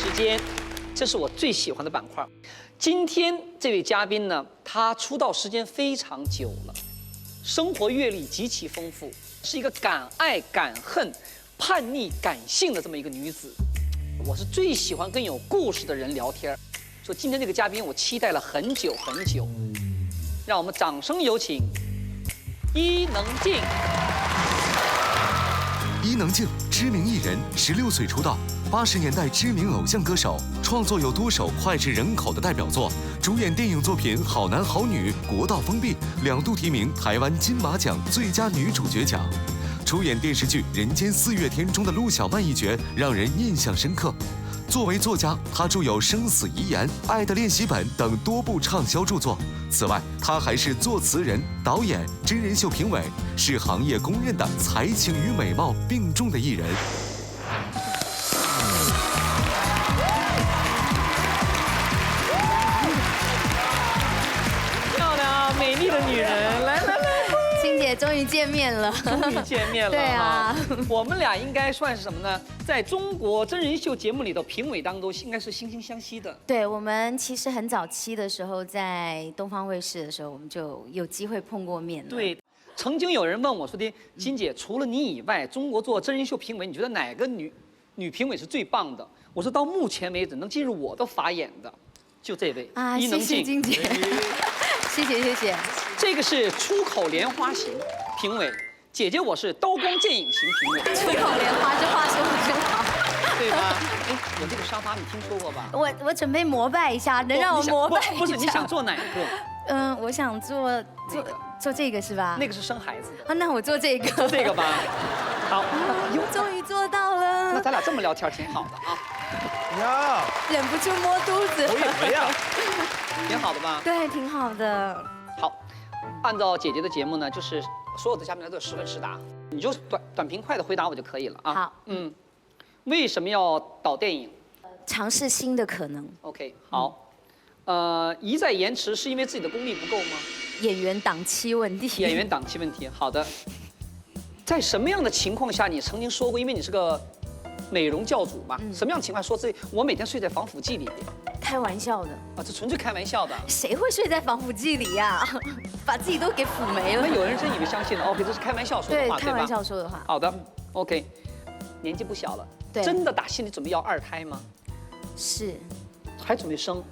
时间，这是我最喜欢的板块。今天这位嘉宾呢，她出道时间非常久了，生活阅历极其丰富，是一个敢爱敢恨、叛逆感性的这么一个女子。我是最喜欢跟有故事的人聊天，所以今天这个嘉宾我期待了很久很久。让我们掌声有请伊能静。伊能静，知名艺人，16岁出道，80年代知名偶像歌手，创作有多首脍炙人口的代表作，主演电影作品《好男好女》《国道封闭》，2度提名台湾金马奖最佳女主角奖，出演电视剧《人间四月天》中的陆小曼一角，让人印象深刻。作为作家，他著有《生死遗言》《爱的练习本》等多部畅销著作。此外，他还是作词人、导演、真人秀评委，是行业公认的才情与美貌并重的艺人。漂亮美丽的女人，来。欣姐终于见面了，终于见面了。对啊，我们俩应该算是什么呢？在中国真人秀节目里头，评委当中应该是惺惺相惜的。对，我们其实很早期的时候，在东方卫视的时候，我们就有机会碰过面了。对，曾经有人问我说的，金姐，除了你以外，中国做真人秀评委，你觉得哪个女评委是最棒的？我说到目前为止能进入我的法眼的，就这位伊能静。谢谢金姐，谢谢。这个是出口莲花型评委，姐姐我是刀光剑影型评委。出口莲花，这话说的真好，对吧？哎，我这个沙发你听说过吧？我准备膜拜一下，能让我膜拜一下？不是，你想做哪一个？我想做这个是吧？那个是生孩子的。那我做这个。做这个吧。好，终于做到了。那咱俩这么聊天挺好的啊。呀，忍不住摸肚子。我以为呀，挺好的吧？对，挺好的。好，按照姐姐的节目呢，就是所有的嘉宾来都有10问10答，你就短平快的回答我就可以了啊。好，为什么要导电影？尝试新的可能。OK， 好。一再延迟是因为自己的功力不够吗？演员档期问题。演员档期问题。好的。在什么样的情况下你曾经说过，因为你是个美容教主嘛，什么样的情况说自己我每天睡在防腐剂里面？开玩笑的啊，这纯粹开玩笑的。谁会睡在防腐剂里呀？把自己都给腐没了。那有人真以为相信了。OK， 这是开玩笑说的话，对吧？开玩笑说的话。好的 ，OK。年纪不小了，对，真的打心里准备要2胎吗？是。还准备生？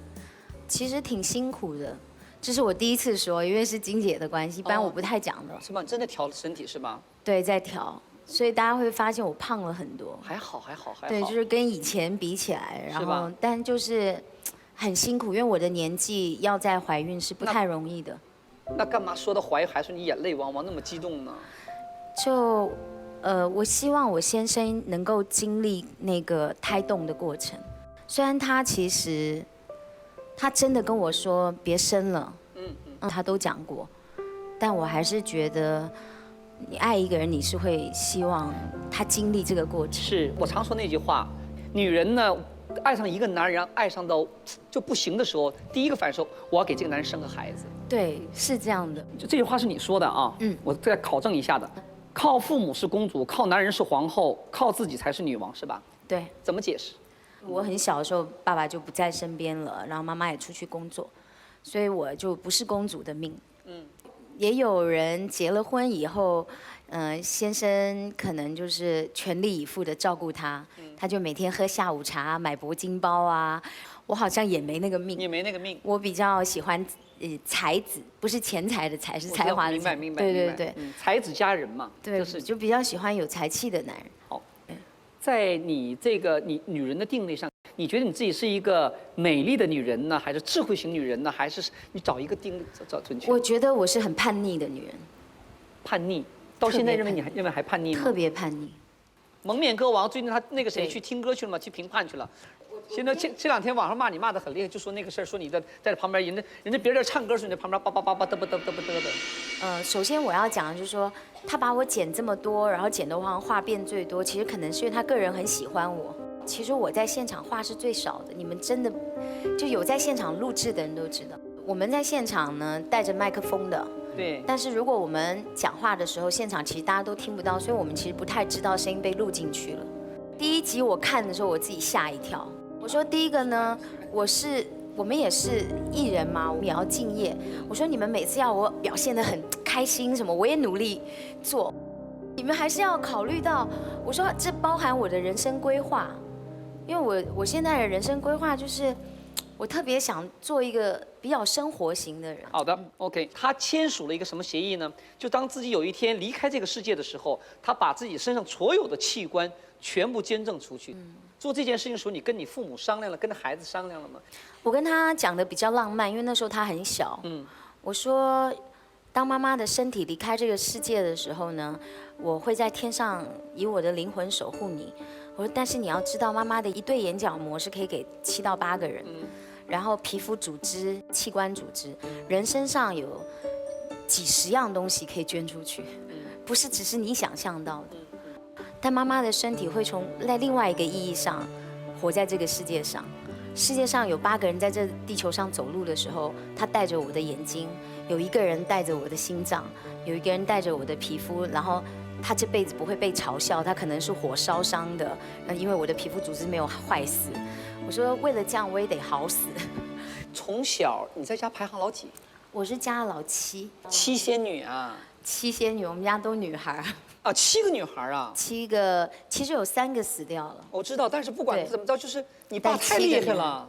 其实挺辛苦的，这是我第一次说，因为是金姐的关系，一般我不太讲的。是吧？你真的调身体是吧？对，在调。所以大家会发现我胖了很多。还好。对，就是跟以前比起来，然后但就是很辛苦，因为我的年纪要再怀孕是不太容易的。那干嘛说到怀还说你眼泪汪汪那么激动呢？就我希望我先生能够经历那个胎动的过程，虽然他其实他真的跟我说别生了，他都讲过，但我还是觉得。你爱一个人，你是会希望他经历这个过程。是我常说那句话，女人呢，爱上一个男人，爱上到就不行的时候，第一个反受，我要给这个男人生个孩子。对，是这样的。就这句话是你说的啊，我再考证一下的。靠父母是公主，靠男人是皇后，靠自己才是女王，是吧？对。怎么解释？我很小的时候，爸爸就不在身边了，然后妈妈也出去工作，所以我就不是公主的命。也有人结了婚以后，先生可能就是全力以赴的照顾她，他就每天喝下午茶、买铂金包啊。我好像也没那个命。也没那个命。我比较喜欢才子，不是钱财的财，是才华的才。明白。对，才子佳人嘛。对，就比较喜欢有才气的男人。好，在你这个女人的定位上。你觉得你自己是一个美丽的女人呢，还是智慧型女人呢，还是你找一个定找准确？我觉得我是很叛逆的女人。叛逆，到现在认为还叛逆吗？特别叛逆。蒙面歌王最近他那个谁去听歌去了吗？去评判去了。现在这2天网上骂你骂得很厉害，就说那个事儿，说你在这旁边，人家别人唱歌时候你在旁边叭叭嘚的。首先我要讲的就是说，他把我剪这么多，然后剪的话变最多，其实可能是因为他个人很喜欢我。其实我在现场话是最少的，你们真的就有在现场录制的人都知道。我们在现场呢带着麦克风的，对。但是如果我们讲话的时候，现场其实大家都听不到，所以我们其实不太知道声音被录进去了。第1集我看的时候，我自己吓一跳。我说第一个呢，我们也是艺人嘛，我们也要敬业。我说你们每次要我表现得很开心什么，我也努力做，你们还是要考虑到，我说这包含我的人生规划，因为我现在的人生规划就是，我特别想做一个比较生活型的人。好的，OK，他签署了一个什么协议呢？就当自己有一天离开这个世界的时候，他把自己身上所有的器官全部捐赠出去。做这件事情的时候，你跟你父母商量了，跟孩子商量了吗？我跟他讲的比较浪漫，因为那时候他很小。我说，当妈妈的身体离开这个世界的时候呢，我会在天上以我的灵魂守护你。我说，但是你要知道，妈妈的一对眼角膜是可以给7到8个人。然后皮肤组织、器官组织，人身上有几十样东西可以捐出去，不是只是你想象到的。但妈妈的身体会在另外一个意义上活在这个世界上。世界上有8个人在这地球上走路的时候，他带着我的眼睛；有1个人带着我的心脏；有1个人带着我的皮肤。然后他这辈子不会被嘲笑，他可能是火烧伤的，因为我的皮肤组织没有坏死。我说为了这样我也得好死。从小你在家排行老几？我是家老7，七仙女啊。7仙女，我们家都女孩。啊，7个女孩啊？7个，其实有3个死掉了。我知道，但是不管怎么着，就是你爸太厉害了。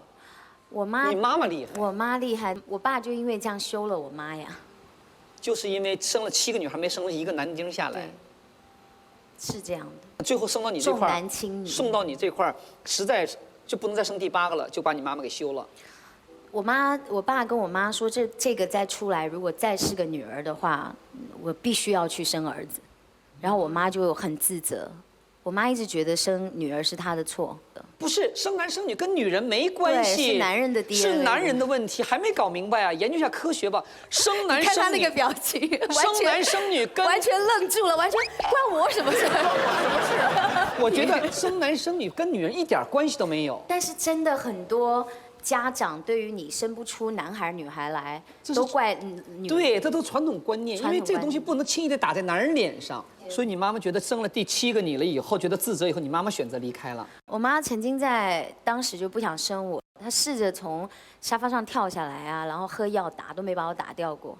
我妈，你妈妈厉害。我妈厉害，我爸就因为这样休了我妈呀。就是因为生了7个女孩，没生了1个男丁下来。是这样的。最后生到你这块，重男轻女，送到你这块，实在就不能再生第8个了，就把你妈妈给休了。我爸跟我妈说，这个再出来，如果再是个女儿的话，我必须要去生儿子。然后我妈就很自责，我妈一直觉得生女儿是她的错。不是生男生女跟女人没关系，是男人的 DNA， 是男人的问题，还没搞明白啊！研究一下科学吧。生男生女，看他那个表情，生男生女跟完全愣住了，完全关我什么事？我觉得生男生女跟女人一点关系都没有。但是真的很多家长对于你生不出男孩女孩来，都怪女。对，这都传统观念，因为这个东西不能轻易的打在男人脸上。所以你妈妈觉得生了第7个你了以后，觉得自责以后，你妈妈选择离开了。我妈曾经在当时就不想生我，她试着从沙发上跳下来啊，然后喝药打都没把我打掉过。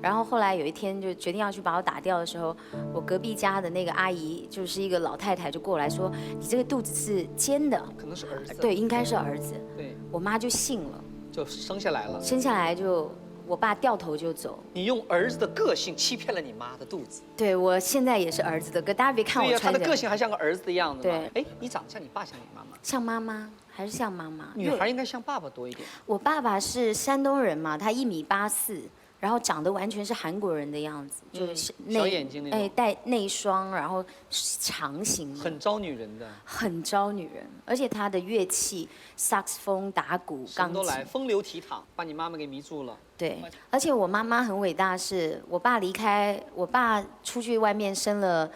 然后后来有一天就决定要去把我打掉的时候，我隔壁家的那个阿姨就是一个老太太就过来说：“你这个肚子是尖的，可能是儿子。”对，应该是儿子。对，我妈就信了，就生下来了。生下来就。我爸掉头就走，你用儿子的个性欺骗了你妈的肚子。对，我现在也是儿子的歌，大家别看我穿他的个性还像个儿子的样子。对，哎，你长得像你爸，像你妈妈？像妈妈，还是像妈妈？女孩应该像爸爸多一点。我爸爸是山东人嘛，他1.84米，然后长得完全是韩国人的样子，就是小眼睛那种，带内双，然后长形，很招女人的，很招女人。而且他的乐器，萨克斯风、打鼓、钢琴都来，风流倜傥，把你妈妈给迷住了。对，而且我妈妈很伟大，是我爸离开，我爸出去外面生了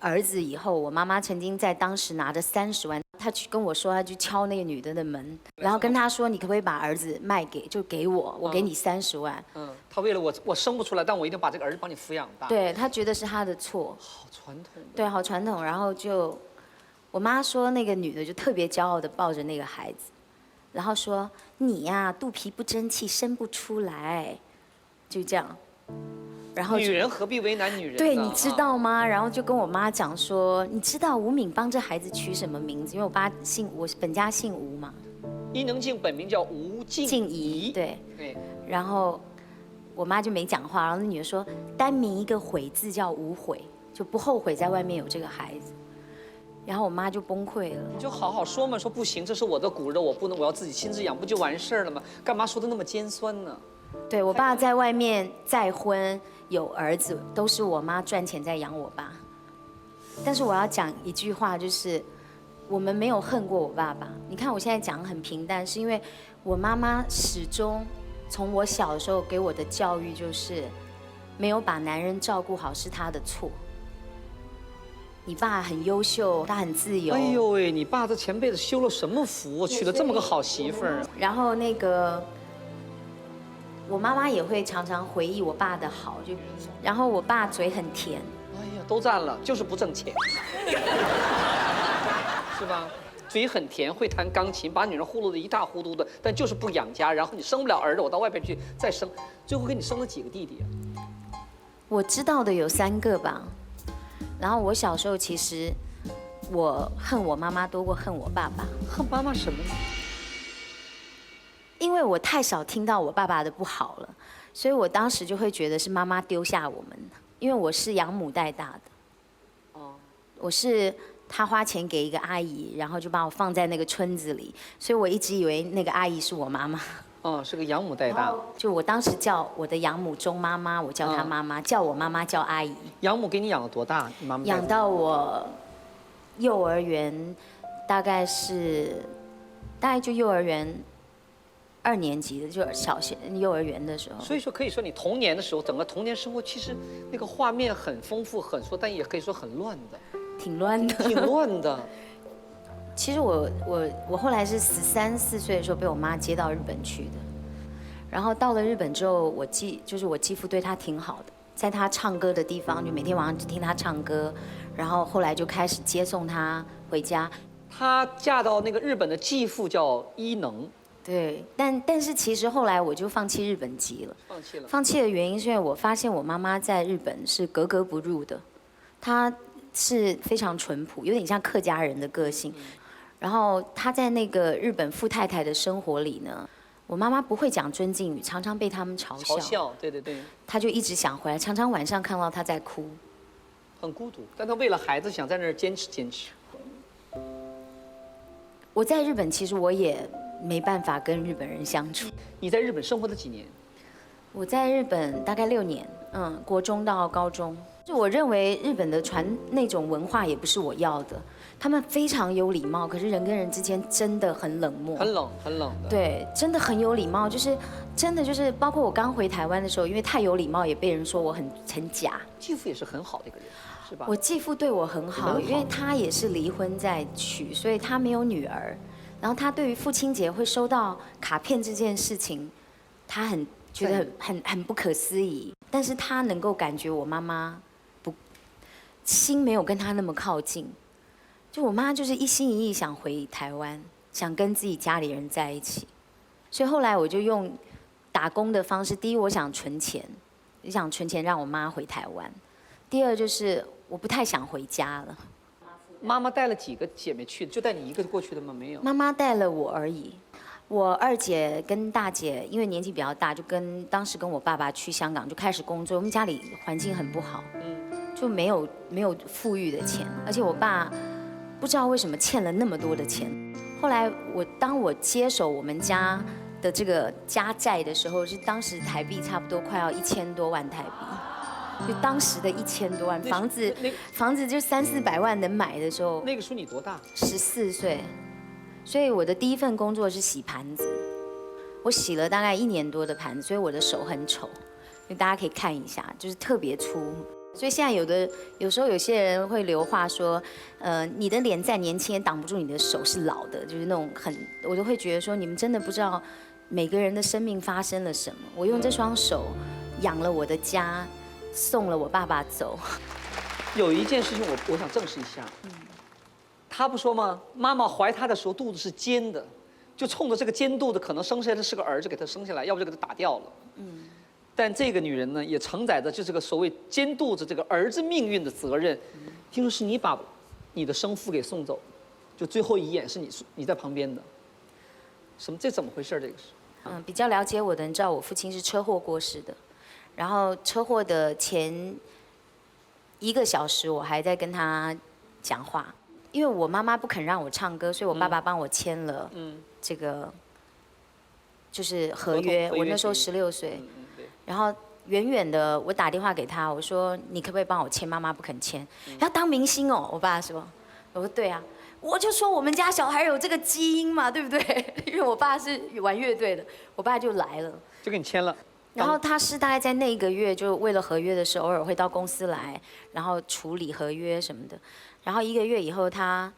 儿子以后，我妈妈曾经在当时拿着30万，她去跟我说，她去敲那个女的的门，然后跟她说，你可不可以把儿子卖给，就给我，我给你30万。她为了我生不出来，但我一定把这个儿子帮你抚养大。对，她觉得是她的错。好传统。对，好传统。然后我妈说那个女的就特别骄傲的抱着那个孩子。然后说你呀，肚皮不争气，生不出来，就这样。然后女人何必为难女人？对，你知道吗？然后就跟我妈讲说，你知道吴敏帮这孩子取什么名字？因为我本家姓吴嘛。伊能静本名叫吴静怡。对。然后我妈就没讲话，然后那女的说，单名一个悔字叫无悔，就不后悔在外面有这个孩子。然后我妈就崩溃了，你就好好说嘛，说不行，这是我的骨肉，我要自己亲自养，不就完事儿了吗？干嘛说的那么尖酸呢？对我爸在外面再婚有儿子，都是我妈赚钱在养我爸。但是我要讲一句话，就是我们没有恨过我爸爸。你看我现在讲很平淡，是因为我妈妈始终从我小的时候给我的教育就是，没有把男人照顾好是他的错。你爸很优秀，他很自由。哎呦喂，你爸这前辈子修了什么福，娶了这么个好媳妇儿。然后我妈妈也会常常回忆我爸的好，然后我爸嘴很甜。哎呀，都占了，就是不挣钱，是吧？嘴很甜，会弹钢琴，把女人糊弄得一塌糊涂的，但就是不养家。然后你生不了儿子，我到外边去再生，最后给你生了几个弟弟啊？我知道的有3个吧。然后我小时候其实我恨我妈妈多过恨我爸爸，恨妈妈什么呢？因为我太少听到我爸爸的不好了，所以我当时就会觉得是妈妈丢下我们，因为我是养母带大的。哦，我是他花钱给一个阿姨，然后就把我放在那个村子里，所以我一直以为那个阿姨是我妈妈。哦，是个养母带大。就我当时叫我的养母钟妈妈，我叫她妈妈，叫我妈妈叫阿姨。养母给你养了多大？你妈妈养到我幼儿园，大概就幼儿园2年级的，就是小学幼儿园的时候。所以说，可以说你童年的时候，整个童年生活其实那个画面很丰富、很说，但也可以说很乱的，挺乱的。挺乱的。其实我后来是13、14岁的时候被我妈接到日本去的，然后到了日本之后，我继父对她挺好的，在她唱歌的地方就每天晚上听她唱歌，然后后来就开始接送她回家。她嫁到那个日本的继父叫伊能，对，但是其实后来我就放弃日本籍了。放弃了。放弃的原因是因为我发现我妈妈在日本是格格不入的，她是非常淳朴，有点像客家人的个性。然后她在那个日本富太太的生活里呢，我妈妈不会讲尊敬语，常常被他们嘲笑。嘲笑，对对对。她就一直想回来，常常晚上看到她在哭。很孤独，但她为了孩子想在那儿坚持坚持。我在日本其实我也没办法跟日本人相处。你在日本生活了几年？我在日本大概6年，国中到高中。就我认为日本的那种文化也不是我要的，他们非常有礼貌，可是人跟人之间真的很冷漠，很冷很冷的。对，真的很有礼貌，就是真的就是包括我刚回台湾的时候，因为太有礼貌，也被人说我很假。继父也是很好的一个人，是吧？我继父对我很好，因为他也是离婚再娶，所以他没有女儿。然后他对于父亲节会收到卡片这件事情，他觉得很不可思议。但是他能够感觉我妈妈心没有跟他那么靠近，就我妈就是一心一意想回台湾，想跟自己家里人在一起。所以后来我就用打工的方式，第一我想存钱，让我妈回台湾。第二就是我不太想回家了。妈妈带了几个姐妹去？就带你一个过去的吗？没有。妈妈带了我而已。我2姐跟大姐因为年纪比较大，就当时跟我爸爸去香港就开始工作。我们家里环境很不好，就没有富裕的钱，而且我爸不知道为什么欠了那么多的钱。后来当我接手我们家的这个家债的时候，是当时台币差不多快要1000多万台币，就当时的1000多万，房子就3、400万能买的时候。那个时候你多大？14岁。所以我的第一份工作是洗盘子，我洗了大概1年多的盘子，所以我的手很丑，大家可以看一下，就是特别粗。所以现在有时候有些人会留话说，你的脸再年轻也挡不住你的手是老的，就是那种我就会觉得说，你们真的不知道每个人的生命发生了什么。我用这双手养了我的家，送了我爸爸走。有一件事情我想证实一下。他不说吗？妈妈怀他的时候肚子是尖的，就冲着这个尖肚子，可能生下来的是个儿子，给他生下来，要不就给他打掉了。但这个女人呢，也承载着就这个所谓尖肚子这个儿子命运的责任。听说是你把你的生父给送走，就最后一眼是你在旁边的。这怎么回事？这个是？比较了解我的人知道，我父亲是车祸过世的，然后车祸的前1个小时，我还在跟他讲话。因为我妈妈不肯让我唱歌，所以我爸爸帮我签了这个就是合约。我那时候16岁，然后远远的我打电话给他，我说你可不可以帮我签？妈妈不肯签，要当明星哦。我爸说，我说对啊，我就说我们家小孩有这个基因嘛，对不对？因为我爸是玩乐队的，我爸就来了，就给你签了。然后他是大概在那1个月，就为了合约的时候，偶尔会到公司来，然后处理合约什么的。然后1个月以后，他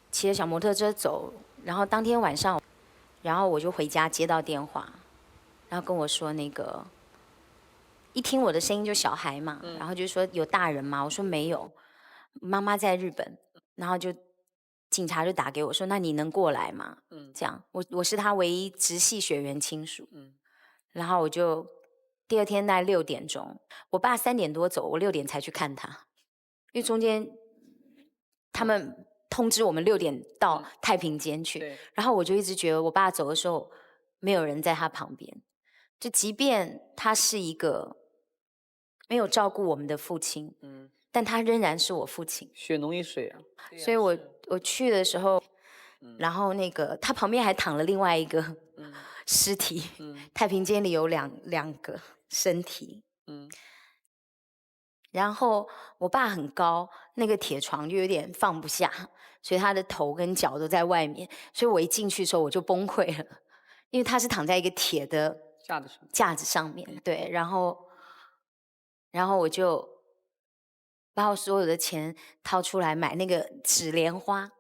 骑着小摩托车走，然后当天晚上，然后我就回家接到电话，然后跟我说一听我的声音就小孩嘛，然后就说有大人吗？我说没有，妈妈在日本，然后就警察就打给我说，那你能过来吗？这样，我是他唯一直系血缘亲属。然后我就第二天大概6点钟，我爸3点多走，我6点才去看他，因为中间他们通知我们6点到太平间去，然后我就一直觉得我爸走的时候没有人在他旁边，就即便他是一个没有照顾我们的父亲，但他仍然是我父亲，血浓于水啊。所以我去的时候，然后那个他旁边还躺了另外一个尸体，太平间里有两个身体，然后我爸很高，那个铁床就有点放不下，所以他的头跟脚都在外面，所以我一进去的时候我就崩溃了，因为他是躺在一个铁的架子上面，对，然后我就把我所有的钱掏出来买那个纸莲花，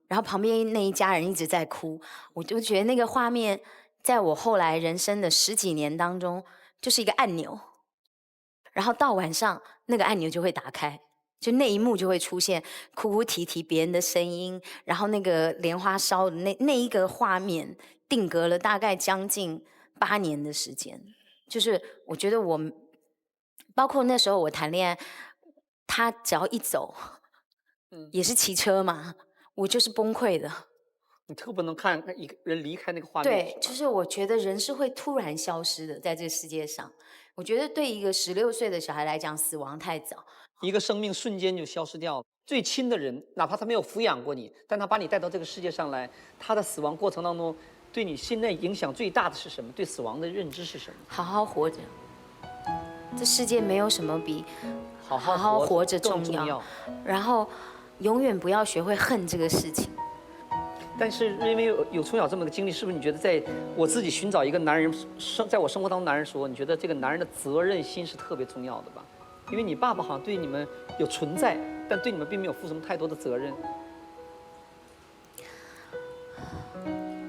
然后旁边那一家人一直在哭，我就觉得那个画面在我后来人生的10几年当中就是一个按钮，然后到晚上那个按钮就会打开，就那一幕就会出现哭哭啼啼别人的声音，然后那个莲花烧的那一个画面定格了大概将近8年的时间，就是我觉得我包括那时候我谈恋爱，他只要一走，也是骑车嘛，我就是崩溃的。你特不能看一个人离开那个画面。对，就是我觉得人是会突然消失的，在这个世界上。我觉得对一个16岁的小孩来讲，死亡太早，一个生命瞬间就消失掉了。最亲的人，哪怕他没有抚养过你，但他把你带到这个世界上来，他的死亡过程当中，对你现在影响最大的是什么？对死亡的认知是什么？好好活着。这世界没有什么比好好活着更重要，然后永远不要学会恨这个事情。但是因为有从小这么个经历，是不是你觉得在我自己寻找一个男人在我生活当中男人说，你觉得这个男人的责任心是特别重要的吧？因为你爸爸好像对你们有存在，但对你们并没有负什么太多的责任。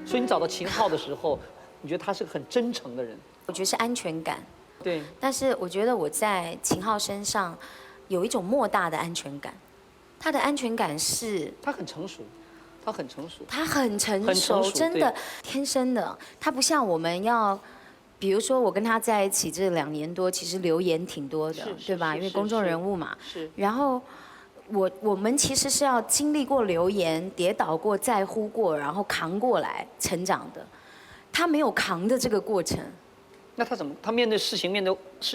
所以你找到秦昊的时候，你觉得他是个很真诚的人？我觉得是安全感。对。但是我觉得我在秦昊身上有一种莫大的安全感，他的安全感是他很成熟。他很成熟，他很成熟，真的天生的。他不像我们要，比如说我跟他在一起这2年多，其实流言挺多的，对吧？因为公众人物嘛。是。然后我们其实是要经历过流言、跌倒过、在乎过，然后扛过来成长的。他没有扛的这个过程。那他怎么？他面对事情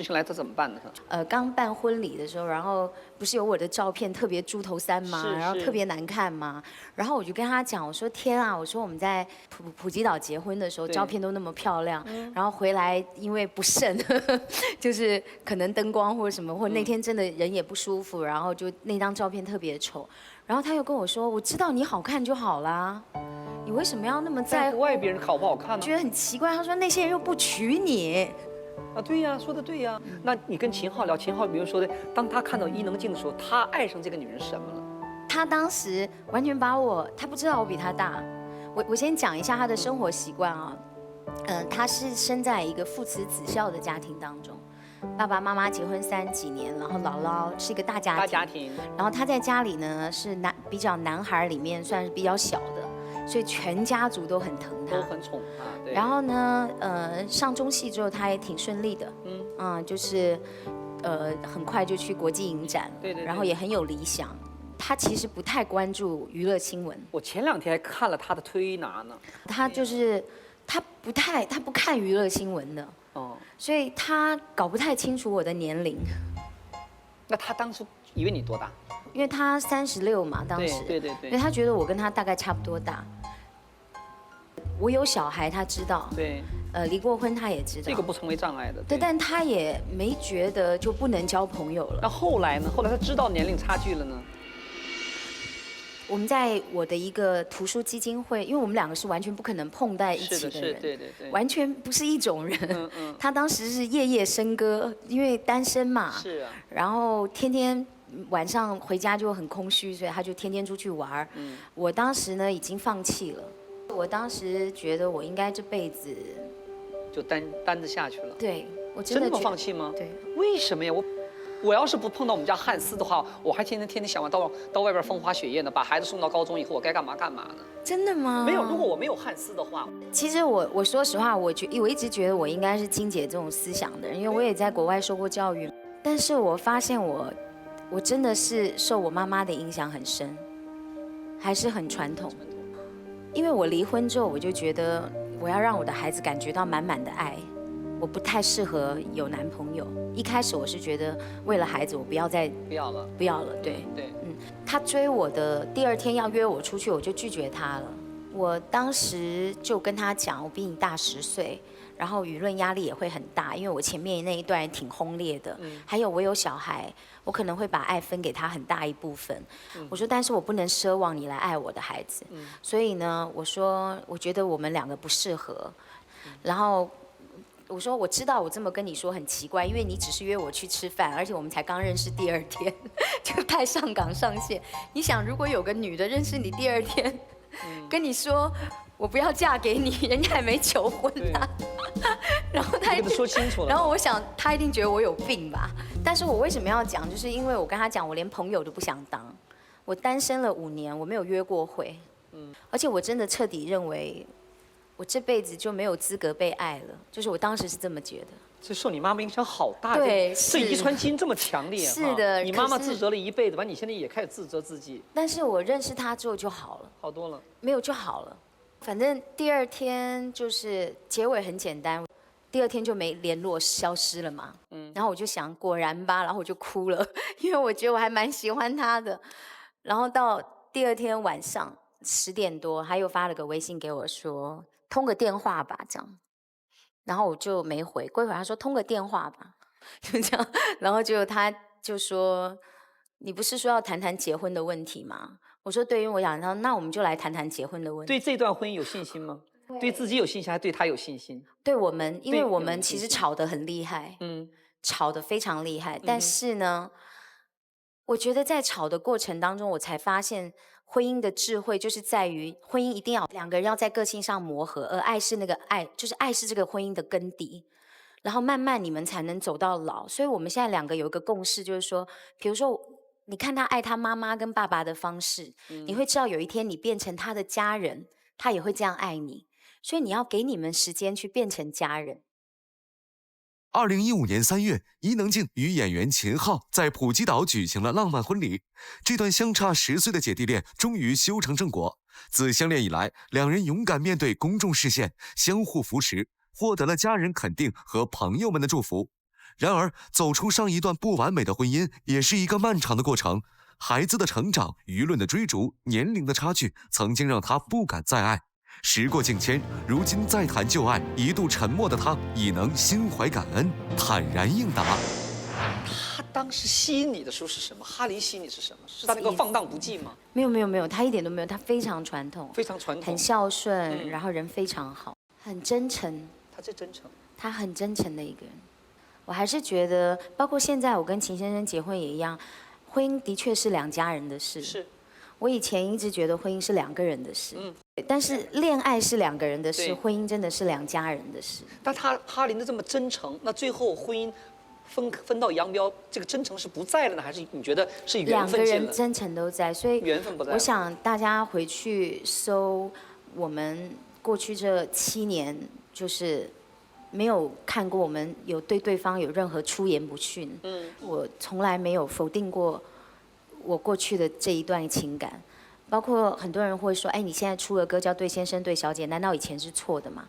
来，他怎么办呢？刚办婚礼的时候，然后不是有我的照片特别猪头3吗？然后特别难看吗？然后我就跟他讲，我说天啊，我说我们在普吉岛结婚的时候，照片都那么漂亮，然后回来因为不慎，就是可能灯光或者什么，或者那天真的人也不舒服，然后就那张照片特别丑。然后他又跟我说，我知道你好看就好啦。你为什么要那么在乎外别人好不好看呢？觉得很奇怪。他说那些人又不娶你。啊，对呀，说的对呀。那你跟秦昊聊，秦昊比如说的，当他看到伊能静的时候，他爱上这个女人什么了？他当时完全把他不知道我比他大。我先讲一下他的生活习惯啊。他是生在一个父慈子孝的家庭当中，爸爸妈妈结婚30几年，然后姥姥是一个大家庭。然后他在家里呢是比较男孩里面算是比较小的，所以全家族都很疼他，都很宠他。对。然后呢，上中戏之后他也挺顺利的，就是很快就去国际影展了，对。然后也很有理想。他其实不太关注娱乐新闻。我前2天还看了他的推拿呢。他就是他不看娱乐新闻的。所以他搞不太清楚我的年龄。那他当初以为你多大？因为他36嘛，当时。对。所以他觉得我跟他大概差不多大。我有小孩，他知道。对。离过婚，他也知道。这个不成为障碍的。对，但他也没觉得就不能交朋友了。那后来呢？后来他知道年龄差距了呢？我们在我的一个图书基金会，因为我们2个是完全不可能碰在一起的人，对，完全不是一种人。他当时是夜夜笙歌，因为单身嘛。是啊。然后天天晚上回家就很空虚，所以他就天天出去玩。我当时呢已经放弃了，我当时觉得我应该这辈子就单着下去了。对，我真的这么放弃吗？对。为什么呀？我要是不碰到我们家汉斯的话，我还天天想到外边风花雪月呢，把孩子送到高中以后，我该干嘛干嘛呢？真的吗？没有，如果我没有汉斯的话，其实我说实话，我一直觉得我应该是金姐这种思想的人，因为我也在国外受过教育。但是我发现我真的是受我妈妈的影响很深，还是很传统。因为我离婚之后，我就觉得我要让我的孩子感觉到满满的爱，我不太适合有男朋友。一开始我是觉得为了孩子，我不要了，对。他追我的第2天要约我出去，我就拒绝他了。我当时就跟他讲，我比你大10岁，然后舆论压力也会很大，因为我前面那一段挺轰烈的，还有我有小孩，我可能会把爱分给他很大一部分。我说，但是我不能奢望你来爱我的孩子，所以呢，我说我觉得我们2个不适合，然后。我说我知道我这么跟你说很奇怪，因为你只是约我去吃饭，而且我们才刚认识第2天，就太上纲上线。你想，如果有个女的认识你第2天，跟你说我不要嫁给你，人家还没求婚呢、然后他跟他说清楚了。然后我想他一定觉得我有病吧。但是我为什么要讲，就是因为我跟他讲，我连朋友都不想当。我单身了5年，我没有约过会，而且我真的彻底认为。我这辈子就没有资格被爱了，就是我当时是这么觉得。这受你妈妈影响好大，对，这遗传基因这么强烈。是的，你妈妈自责了一辈子，完你现在也开始自责自己。但是我认识她之后就好了，好多了。没有就好了，反正第2天就是结尾很简单，第2天就没联络，消失了嘛。然后我就想，果然吧，然后我就哭了，因为我觉得我还蛮喜欢她的。然后到第2天晚上10点多，他又发了个微信给我说。通个电话吧，这样，然后我就没回。过一会儿他说通个电话吧，就这样，然后他就说，你不是说要谈谈结婚的问题吗？我说对，因为我想说，那我们就来谈谈结婚的问题。对这段婚姻有信心吗？对自己有信心，还是对他有信心？对我们，因为我们其实吵得很厉害，吵得非常厉害。但是呢，我觉得在吵的过程当中，我才发现。婚姻的智慧就是在于，婚姻一定要2个人要在个性上磨合，而爱是那个爱，就是爱是这个婚姻的根底，然后慢慢你们才能走到老。所以我们现在2个有一个共识，就是说，比如说你看他爱他妈妈跟爸爸的方式，你会知道有一天你变成他的家人，他也会这样爱你。所以你要给你们时间去变成家人。2015年3月，伊能静与演员秦昊在普吉岛举行了浪漫婚礼。这段相差10岁的姐弟恋终于修成正果。自相恋以来，2人勇敢面对公众视线，相互扶持，获得了家人肯定和朋友们的祝福。然而，走出上一段不完美的婚姻，也是一个漫长的过程。孩子的成长、舆论的追逐、年龄的差距，曾经让他不敢再爱。时过境迁，如今再谈旧爱，一度沉默的他已能心怀感恩，坦然应答。他当时吸引你的时候是什么？哈林吸引你是什么？是他那个放荡不羁吗？没有，他一点都没有，他非常传统，非常传统，很孝顺，然后人非常好，很真诚。他最真诚，他很真诚的一个人。我还是觉得，包括现在我跟秦先生结婚也一样，婚姻的确是2家人的事。是。我以前一直觉得婚姻是2个人的事，但是恋爱是2个人的事，婚姻真的是2家人的事。但哈林的这么真诚，那最后婚姻分道扬镳，这个真诚是不在了呢，还是你觉得是缘分尽了？2个人真诚都在，所以缘分不在。我想大家回去搜我们过去这7年，就是没有看过我们有对对方有任何出言不逊。我从来没有否定过。我过去的这一段情感，包括很多人会说，哎，你现在出了歌叫《对先生对小姐》，难道以前是错的吗？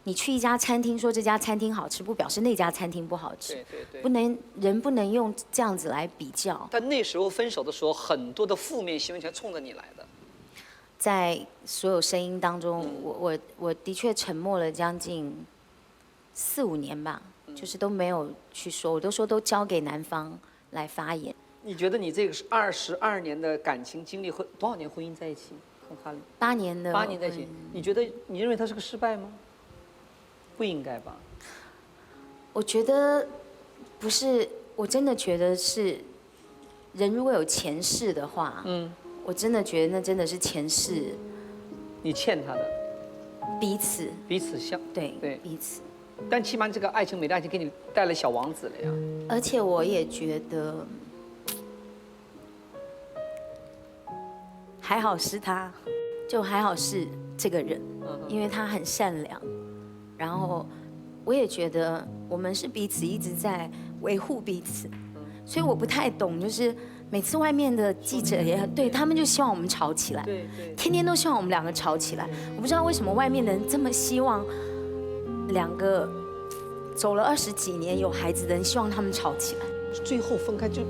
你去一家餐厅说这家餐厅好吃，不表示那家餐厅不好吃。对，人不能用这样子来比较。但那时候分手的时候，很多的负面新闻全冲着你来的。在所有声音当中，我的确沉默了将近4、5年吧，就是都没有去说，我都说都交给男方来发言。你觉得你这个是22年的感情经历和多少年婚姻在一起？和哈林8年的。8年在一起，你认为他是个失败吗？不应该吧？我觉得不是，我真的觉得是，人如果有前世的话，我真的觉得那真的是前世。你欠他的。彼此相对彼此。但起码这个爱情美的爱情给你带来小王子了呀。而且我也觉得，还好是他，就还好是这个人，因为他很善良。然后我也觉得我们是彼此一直在维护彼此，所以我不太懂，就是每次外面的记者也对他们就希望我们吵起来，对对，天天都希望我们两个吵起来。我不知道为什么外面的人这么希望两个走了20几年有孩子的人希望他们吵起来。最后分开就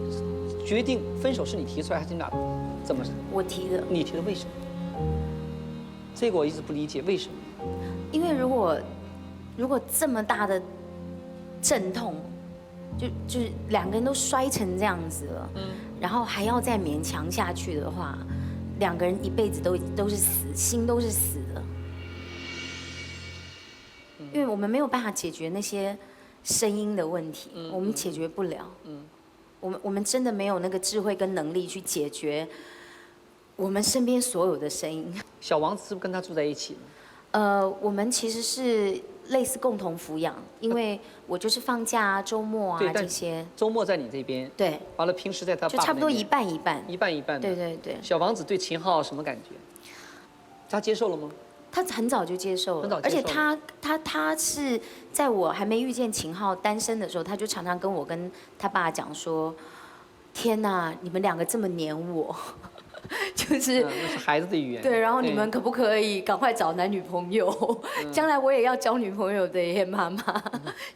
决定分手是你提出来还是你俩怎么？我提的，你提的为什么？这个我一直不理解为什么。因为如果这么大的阵痛，就是两个人都摔成这样子了，然后还要再勉强下去的话，两个人一辈子都是死，心都是死的。因为我们没有办法解决那些声音的问题，我们解决不了。我们真的没有那个智慧跟能力去解决我们身边所有的声音。小王子是不是跟他住在一起呢？我们其实是类似共同抚养，因为我就是放假啊、周末啊这些。周末在你这边，对，完了平时在他爸就差不多一半一半。一半一半的。对对对。小王子对秦昊什么感觉？他接受了吗？他很早就接受了，很早接受了。而且他是在我还没遇见秦昊单身的时候，他就常常跟我跟他爸讲说：“天哪，你们两个这么黏我。”就是那是孩子的语言。对，然后你们可不可以赶快找男女朋友？将来我也要交女朋友的耶，妈妈。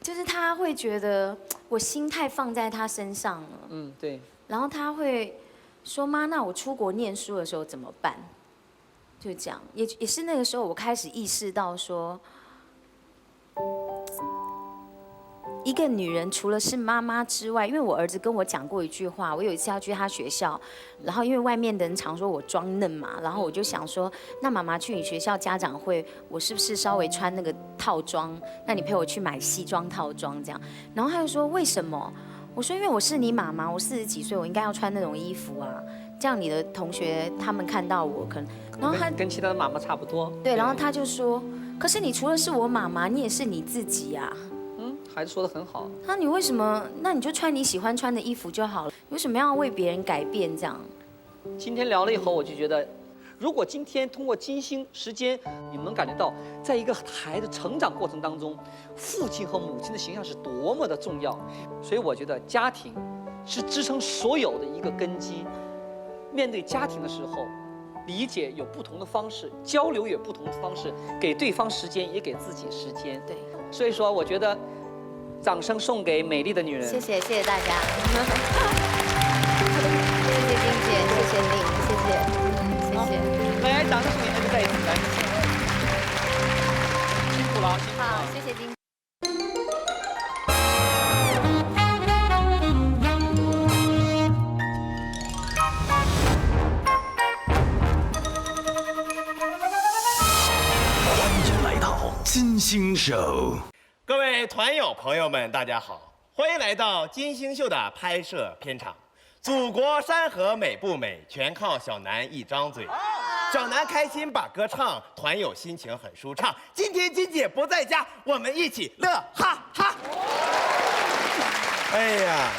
就是他会觉得我心太放在他身上了。对。然后他会说：“妈，那我出国念书的时候怎么办？”就这样，也是那个时候我开始意识到说，一个女人除了是妈妈之外，因为我儿子跟我讲过一句话，我有一次要去他学校，然后因为外面的人常说我装嫩嘛，然后我就想说，那妈妈去你学校家长会，我是不是稍微穿那个套装？那你陪我去买西装套装这样。然后他就说为什么？我说因为我是你妈妈，我40几岁，我应该要穿那种衣服啊，这样你的同学他们看到我可能，然后他跟其他的妈妈差不多。对，然后他就说，可是你除了是我妈妈，你也是你自己啊。孩子说的很好。那你为什么？那你就穿你喜欢穿的衣服就好了，为什么要为别人改变这样？今天聊了以后，我就觉得，如果今天通过金星时间，你们感觉到，在一个孩子成长过程当中，父亲和母亲的形象是多么的重要。所以我觉得家庭是支撑所有的一个根基。面对家庭的时候，理解有不同的方式，交流也有不同的方式，给对方时间，也给自己时间。对，所以说我觉得。掌声送给美丽的女人。谢谢大家。谢谢丁姐，谢谢你，谢谢。来，掌声送给你，再一次来，辛苦了，辛苦了。好，谢谢丁。欢迎来到金星秀。各位团友朋友们，大家好，欢迎来到金星秀的拍摄片场。祖国山河美不美，全靠小南一张嘴。小南开心把歌唱，团友心情很舒畅。今天金姐不在家，我们一起乐哈哈。哎呀，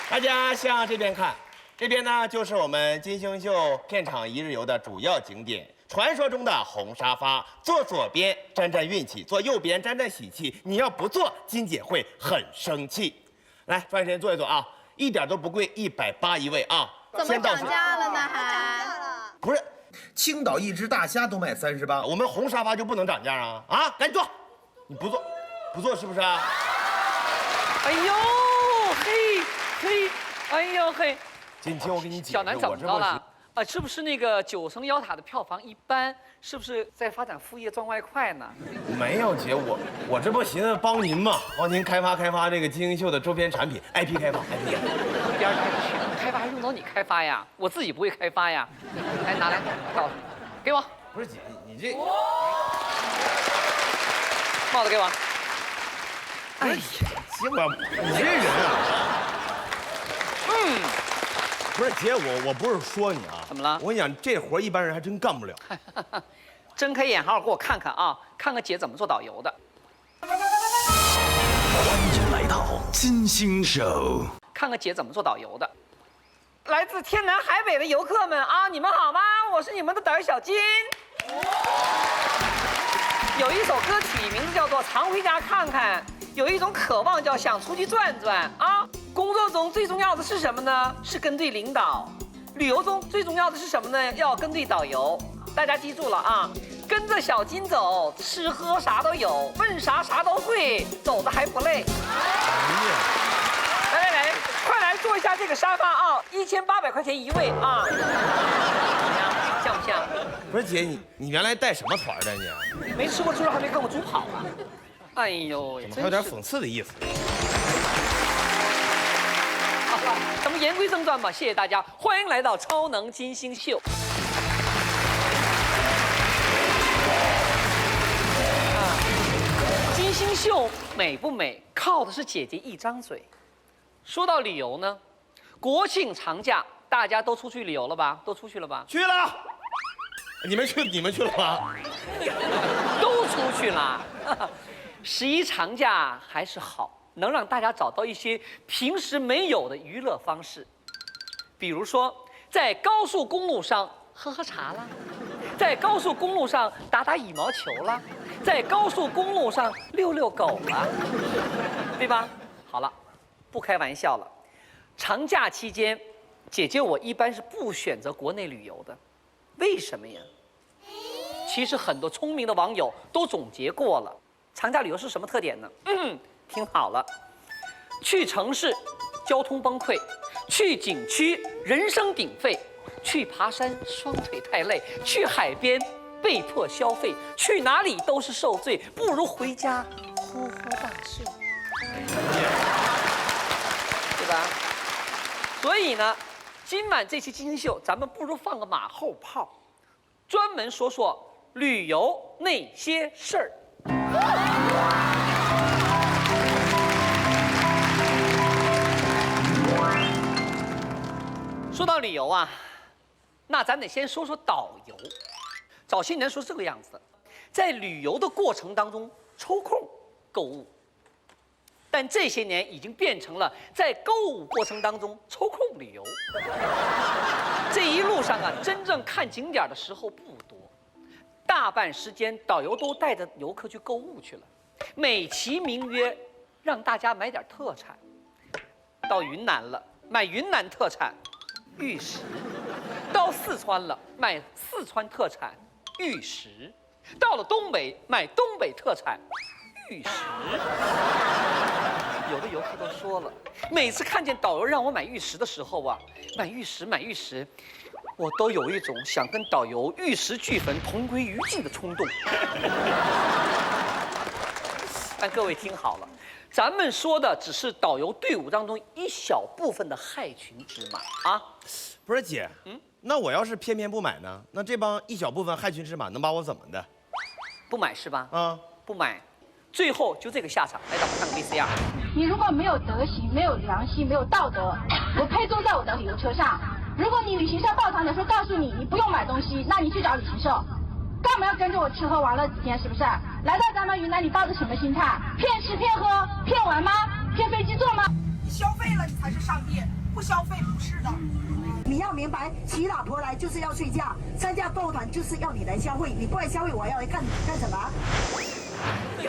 大家向这边看，这边呢就是我们金星秀片场一日游的主要景点。传说中的红沙发，坐左边沾沾运气，坐右边沾沾喜气。你要不坐，金姐会很生气。来，抓紧时间坐一坐啊，一点都不贵，180一位啊。怎么涨价了呢？还不是，青岛一只大虾都卖38，我们红沙发就不能涨价啊？啊，赶紧坐！你不坐，不坐是不是啊？哎呦嘿嘿，哎呦嘿！今天我给你解释，小南怎么着了？是不是那个《九层妖塔》的票房一般？是不是在发展副业赚外快呢？没有姐，我这不寻思帮您嘛，帮您开发这个金星秀的周边产品 IP 开发 IP。边儿去，开发还用到你开发呀？我自己不会开发呀。来拿来，告诉你，给我。不是姐，你这帽子给我。哎呀，姐你这人啊。不是姐，我不是说你啊，怎么了？我跟你讲，这活一般人还真干不了。睁开眼好好给我看看啊，看看姐怎么做导游的。金星手。看看姐怎么做导游的。来自天南海北的游客们啊，你们好吗？我是你们的导游小金。有一首歌曲名字叫做《常回家看看》，有一种渴望叫想出去转转啊。工作中最重要的是什么呢？是跟对领导。旅游中最重要的是什么呢？要跟对导游。大家记住了啊，跟着小金走，吃喝啥都有，问啥啥都会，走的还不累。来，快来坐一下这个沙发啊，1800块钱一位啊。怎么样？像不像？不是姐，你原来带什么团的你？没吃过猪肉还没看过猪跑啊！哎呦，怎么还有点讽刺的意思？好了，咱们言归正传吧，谢谢大家，欢迎来到超能金星秀。金星秀美不美，靠的是姐姐一张嘴。说到旅游呢，国庆长假大家都出去旅游了吧？都出去了吧？去了。你们去了吗？都出去了。11长假还是好，能让大家找到一些平时没有的娱乐方式，比如说在高速公路上喝喝茶啦，在高速公路上打打羽毛球啦，在高速公路上遛遛狗啦，对吧？好了，不开玩笑了。长假期间，姐姐我一般是不选择国内旅游的，为什么呀？其实很多聪明的网友都总结过了，长假旅游是什么特点呢？听好了，去城市交通崩溃，去景区人声鼎沸，去爬山双腿太累，去海边被迫消费，去哪里都是受罪，不如回家呼呼大睡，对吧？所以呢，今晚这期金星秀，咱们不如放个马后炮，专门说说旅游那些事儿。说到旅游啊，那咱得先说说导游。早些年说这个样子的，在旅游的过程当中抽空购物，但这些年已经变成了在购物过程当中抽空旅游。这一路上啊，真正看景点的时候不多，大半时间导游都带着游客去购物去了，美其名曰让大家买点特产。到云南了，买云南特产玉石；到四川了，买四川特产玉石；到了东北，买东北特产玉石。有的游客都说了，每次看见导游让我买玉石的时候啊，买玉石，我都有一种想跟导游玉石俱焚、同归于尽的冲动。但各位听好了，咱们说的只是导游队伍当中一小部分的害群之马啊。不是姐，那我要是偏偏不买呢？那这帮一小部分害群之马能把我怎么的？不买是吧？啊，不买，最后就这个下场。来，咱们看个 VCR。你如果没有德行、没有良心、没有道德，我可以坐在我的旅游车上。如果你旅行社报团的时候告诉你你不用买东西，那你去找旅行社，干嘛要跟着我吃喝玩乐几天？是不是？来到咱们云南，你抱着什么心态？骗吃骗喝骗玩吗？骗飞机坐吗？你消费了，你才是上帝；不消费不是的。你要明白，娶老婆来就是要睡觉，参加购物团就是要你来消费，你不来消费，我要来干什么？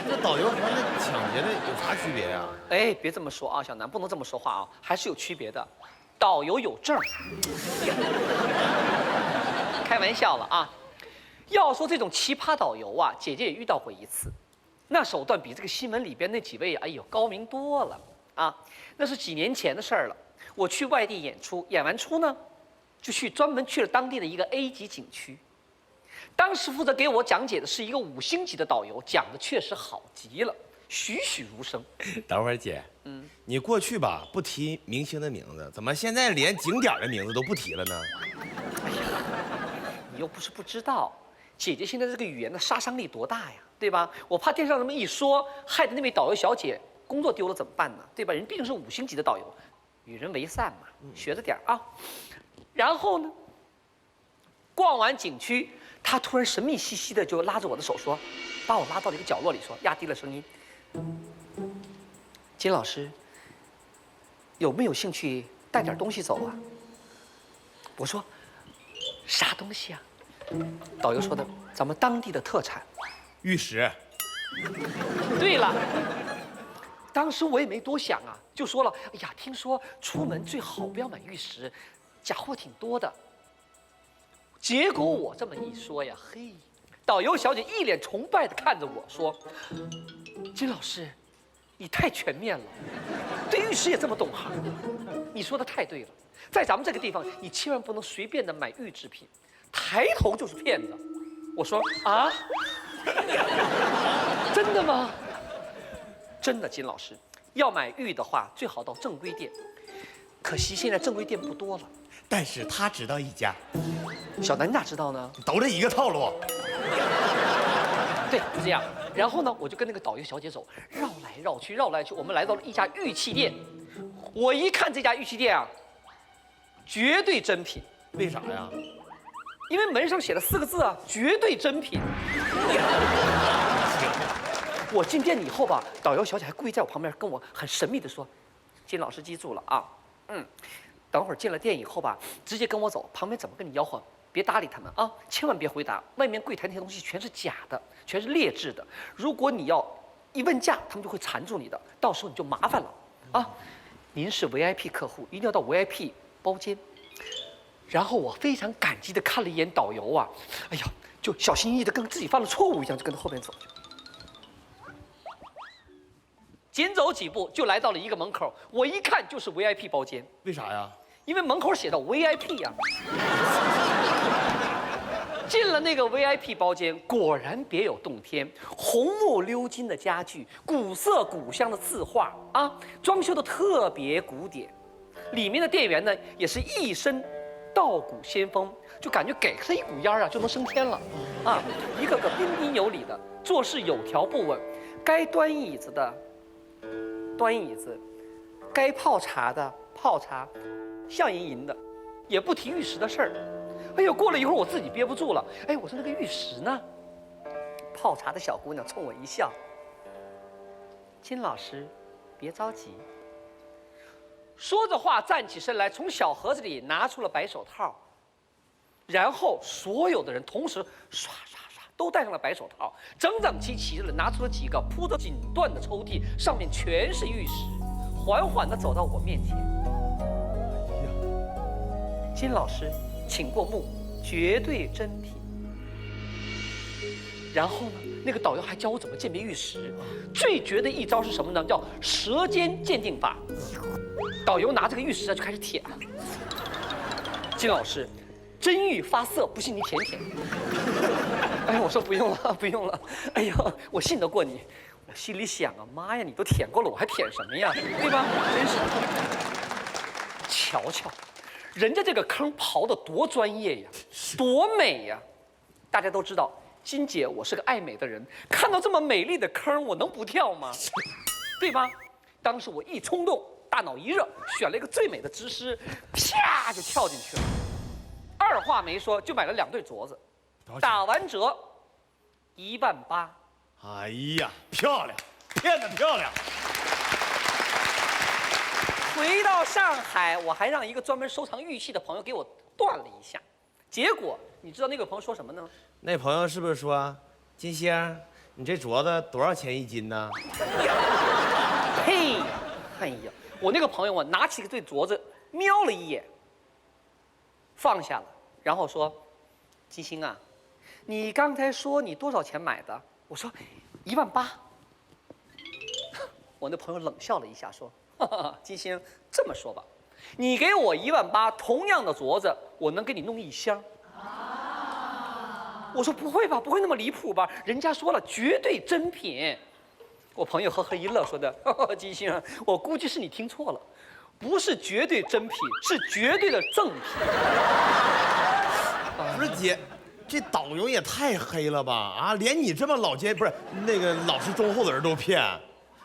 这导游和那抢劫的有啥区别呀？哎，别这么说啊，小南不能这么说话啊，还是有区别的。导游有证。开玩笑了啊。要说这种奇葩导游啊，姐姐也遇到过一次，那手段比这个新闻里边那几位哎呦高明多了啊。那是几年前的事儿了。我去外地演出，演完出呢，就专门去了当地的一个 A 级景区。当时负责给我讲解的是一个5星级的导游，讲的确实好极了，栩栩如生。等会儿姐，你过去吧不提明星的名字，怎么现在连景点的名字都不提了呢？哎呀，你又不是不知道，姐姐现在这个语言的杀伤力多大呀，对吧？我怕电视上这么一说，害得那位导游小姐工作丢了怎么办呢？对吧？人毕竟是5星级的导游，与人为善嘛，学着点啊。然后呢，逛完景区，他突然神秘兮兮的就拉着我的手说，把我拉到了一个角落里说，压低了声音：“金老师，有没有兴趣带点东西走啊？我说啥东西啊？导游说的，咱们当地的特产，玉石。对了，当时我也没多想啊，就说了，哎呀，听说出门最好不要买玉石，假货挺多的。结果我这么一说呀，嘿，导游小姐一脸崇拜地看着我说：“金老师，你太全面了，对玉石也这么懂行。你说的太对了，在咱们这个地方，你千万不能随便的买玉制品，抬头就是骗子。”我说啊，真的吗？真的，金老师，要买玉的话，最好到正规店。可惜现在正规店不多了。但是他知道一家。小南，你咋知道呢？都这一个套路。对，就这样。然后呢，我就跟那个导游小姐走，绕来绕去，绕来去，我们来到了一家玉器店。我一看这家玉器店啊，绝对真品。为啥呀？因为门上写了4个字啊，绝对真品。我进店里以后吧，导游小姐还故意在我旁边跟我很神秘的说：“金老师记住了啊，等会儿进了店以后吧，直接跟我走，旁边怎么跟你吆喝，别搭理他们啊，千万别回答。外面柜台那些东西全是假的，全是劣质的。如果你要一问价，他们就会缠住你的，到时候你就麻烦了啊。您是 VIP 客户，一定要到 VIP 包间。”然后我非常感激地看了一眼导游啊，哎呀，就小心翼翼地跟自己犯了错误一样，就跟他后边走去。仅走几步就来到了一个门口，我一看就是 VIP 包间。为啥呀？因为门口写到 VIP 呀。进了那个 VIP 包间，果然别有洞天，红木鎏金的家具，古色古香的字画啊，装修的特别古典。里面的店员呢，也是一身道骨仙风，就感觉给他一股烟啊，就能升天了啊！一个个彬彬有礼的，做事有条不紊，该端椅子的端椅子，该泡茶的泡茶，笑吟吟的，也不提玉石的事儿。哎呦，过了一会儿，我自己憋不住了，哎，我说那个玉石呢？泡茶的小姑娘冲我一笑：“金老师，别着急。”说着话，站起身来，从小盒子里拿出了白手套，然后所有的人同时刷刷刷都戴上了白手套，整整齐齐的拿出了几个铺着锦缎的抽屉，上面全是玉石，缓缓地走到我面前。金老师，请过目，绝对真品。然后呢，那个导游还教我怎么鉴别玉石，最绝的一招是什么呢？叫舌尖鉴定法。导游拿这个玉石就开始舔。金老师，真玉发涩，不信你舔舔。哎，我说不用了，不用了。哎呀，我信得过你。我心里想啊，妈呀，你都舔过了，我还舔什么呀？对吧？真是。瞧瞧，人家这个坑刨得多专业呀，多美呀！大家都知道，金姐我是个爱美的人，看到这么美丽的坑，我能不跳吗？对吧？当时我一冲动，大脑一热，选了一个最美的姿势，啪就跳进去了。二话没说就买了2对镯子，打完折18000。哎呀，漂亮，骗得漂亮。回到上海，我还让一个专门收藏玉器的朋友给我断了一下。结果你知道那个朋友说什么呢？那朋友是不是说，金星，你这镯子多少钱1斤呢？嘿，哎呀，我那个朋友啊，拿起这镯子瞄了一眼，放下了，然后说：“金星啊，你刚才说你多少钱买的？”我说：“18000。”我那朋友冷笑了一下，说：“哈哈，金星，这么说吧，你给我18000，同样的镯子，我能给你弄1箱。”我说：“不会吧，不会那么离谱吧？人家说了，绝对真品。”我朋友呵呵一乐，说的：“金星，我估计是你听错了，不是绝对真品，是绝对的正品。”不是姐，这导游也太黑了吧！啊，连你这么老实忠厚的人都骗，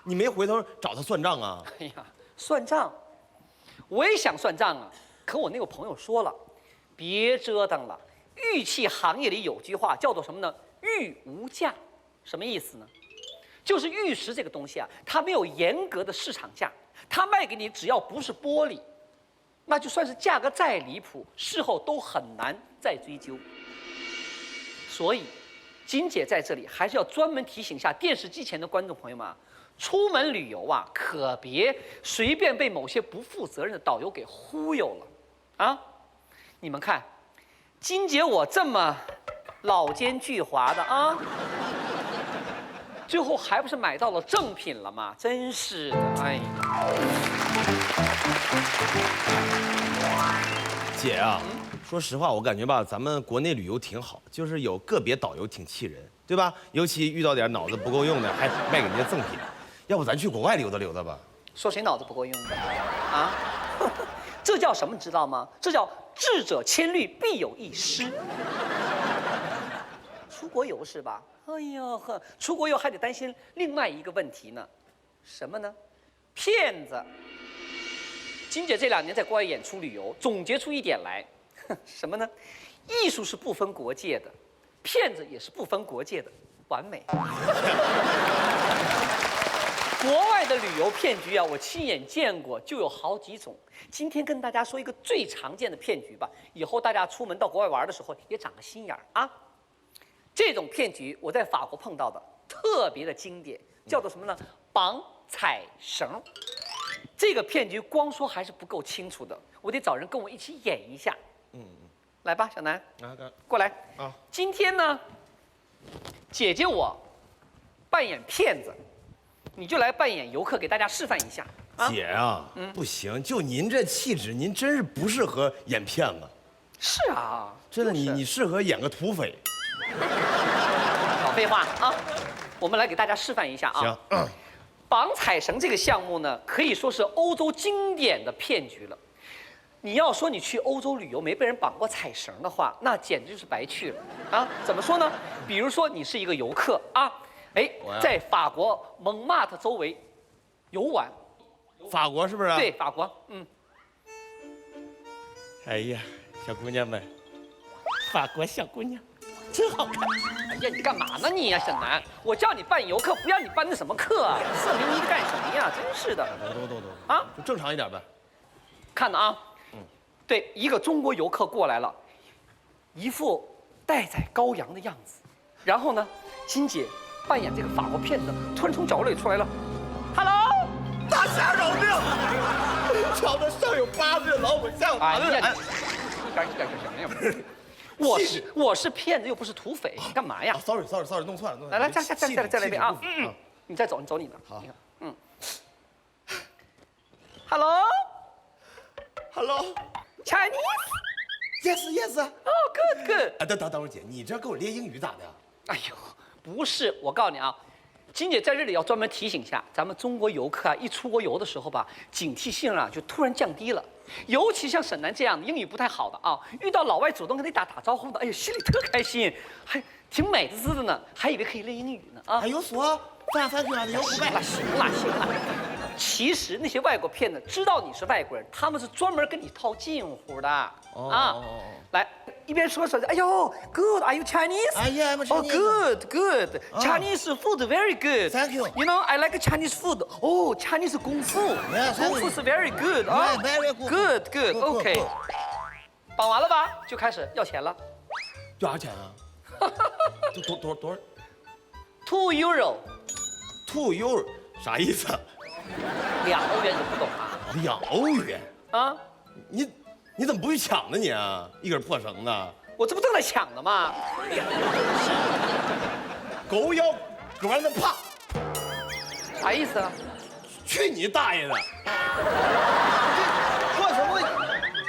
你没回头找他算账啊？哎呀，算账，我也想算账啊，可我那个朋友说了，别折腾了。玉器行业里有句话叫做什么呢？玉无价，什么意思呢？就是玉石这个东西啊，它没有严格的市场价，他卖给你只要不是玻璃，那就算是价格再离谱，事后都很难再追究。所以，金姐在这里还是要专门提醒一下电视机前的观众朋友们啊，出门旅游啊，可别随便被某些不负责任的导游给忽悠了啊！你们看，金姐我这么老奸巨猾的啊，最后还不是买到了正品了吗？真是的，哎呀！姐啊，说实话，我感觉吧，咱们国内旅游挺好，就是有个别导游挺气人，对吧？尤其遇到点脑子不够用的，还卖给人家赠品。要不咱去国外溜达溜达吧？说谁脑子不够用的啊？这叫什么？你知道吗？这叫智者千虑，必有一失。出国游是吧？哎呦呵，出国游还得担心另外一个问题呢，什么呢？骗子。金姐这2年在国外演出旅游，总结出一点来，什么呢？艺术是不分国界的，骗子也是不分国界的，完美。国外的旅游骗局啊，我亲眼见过，就有好几种。今天跟大家说一个最常见的骗局吧，以后大家出门到国外玩的时候也长个心眼儿啊。这种骗局我在法国碰到的，特别的经典，叫做什么呢？绑彩绳。这个骗局光说还是不够清楚的，我得找人跟我一起演一下。来吧，小南，过来啊。今天呢，姐姐我扮演骗子。你就来扮演游客，给大家示范一下。姐啊，不行，就您这气质，您真是不适合演骗子。是啊，真的，你适合演个土匪。少废话啊！我们来给大家示范一下啊。行。绑彩绳这个项目呢，可以说是欧洲经典的骗局了。你要说你去欧洲旅游没被人绑过彩绳的话，那简直就是白去了啊！怎么说呢？比如说你是一个游客啊。哎，在法国蒙马特周围游玩，法国是不是？对，法国，哎呀，小姑娘们，法国小姑娘真好看。哎呀，你干嘛呢你呀，小南？我叫你扮游客，不要你扮那什么客啊？色迷迷的干什么呀？真是的。都啊，就正常一点呗。看着啊，对，一个中国游客过来了，一副待宰羔羊的样子，然后呢，金姐。扮演这个法国骗子，突然从角落里出来了 ，Hello， 大侠饶命！瞧得上有8岁的老虎像哎呀，一边什么呀？我是骗子，又不是土匪，干嘛呀 ？Sorry， 弄错了。来，再来一遍啊！你再走，你走你的。好。Hello，Chinese。Yes。哦 ，good。等会儿姐，你这跟我练英语咋的？哎呦。不是，我告诉你啊，金姐在这里要专门提醒一下，咱们中国游客啊，一出国游的时候吧，警惕性啊就突然降低了。尤其像沈南这样的英语不太好的啊，遇到老外主动跟你打招呼的，哎呦，心里特开心，还挺美滋滋的呢，还以为可以练英语呢啊。还有说饭去啊，有不拜。行了。其实那些外国骗子知道你是外国人，他们是专门跟你套近乎的啊。来，一边说着，哎呦 ，Good, are you Chinese? I'm Chinese. Oh, good. Chinese food very good. Thank you. You know, I like Chinese food. Oh, Chinese 功夫，功夫是 very good 啊。Very good. Good. OK. 绑完了吧？就开始要钱了。要啥钱啊？多少？2 euro。2 euro 啥意思？2欧元你不懂啊？2欧元啊？你怎么不去抢呢你啊？一根破绳子，我这不正在抢呢吗？狗咬狗让它怕，啥意思啊？去你大爷的！破绳子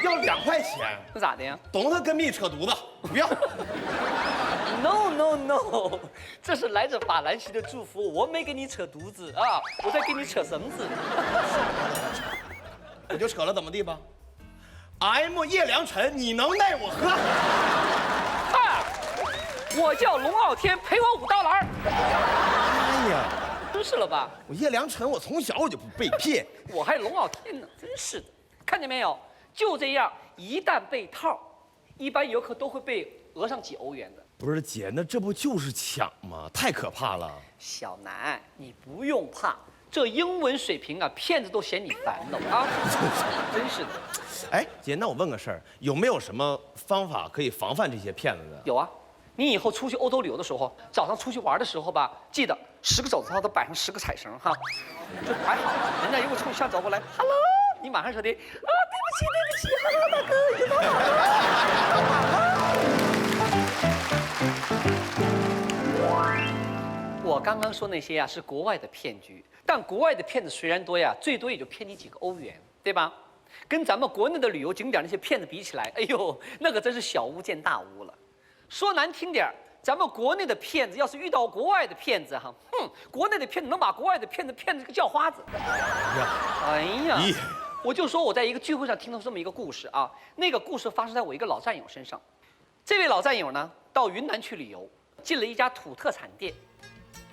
要2块钱，那咋的呀？懂他跟蜜扯犊子，不要。No， 这是来自法兰西的祝福，我没给你扯犊子啊，我在给你扯绳子。我就扯了怎么地吧？ M 叶良辰，你能奈我何？我叫龙傲天，赔我5刀篮。哎呀，真是了吧？我叶良辰，我从小我就不被骗，我还龙傲天呢，真是的。看见没有？就这样，一旦被套，一般游客都会被讹上几欧元的。不是姐，那这不就是抢吗？太可怕了。小南，你不用怕，这英文水平啊，骗子都嫌你烦了啊！真是的。哎，姐，那我问个事儿，有没有什么方法可以防范这些骗子呢？有啊，你以后出去欧洲旅游的时候，早上出去玩的时候吧，记得10个手指头都摆上10个彩绳哈，就摆好了。人家如果从向走过来 ，hello， 你马上说的啊，对不起，hello， 大哥，已经弄好了。我刚刚说那些呀是国外的骗局，但国外的骗子虽然多呀，最多也就骗你几个欧元，对吧？跟咱们国内的旅游景点那些骗子比起来，哎呦，那可真是小巫见大巫了。说难听点儿，咱们国内的骗子要是遇到国外的骗子哈，国内的骗子能把国外的骗子骗得个叫花子。哎呀，我就说我在一个聚会上听到这么一个故事啊，那个故事发生在我一个老战友身上。这位老战友呢，到云南去旅游，进了一家土特产店。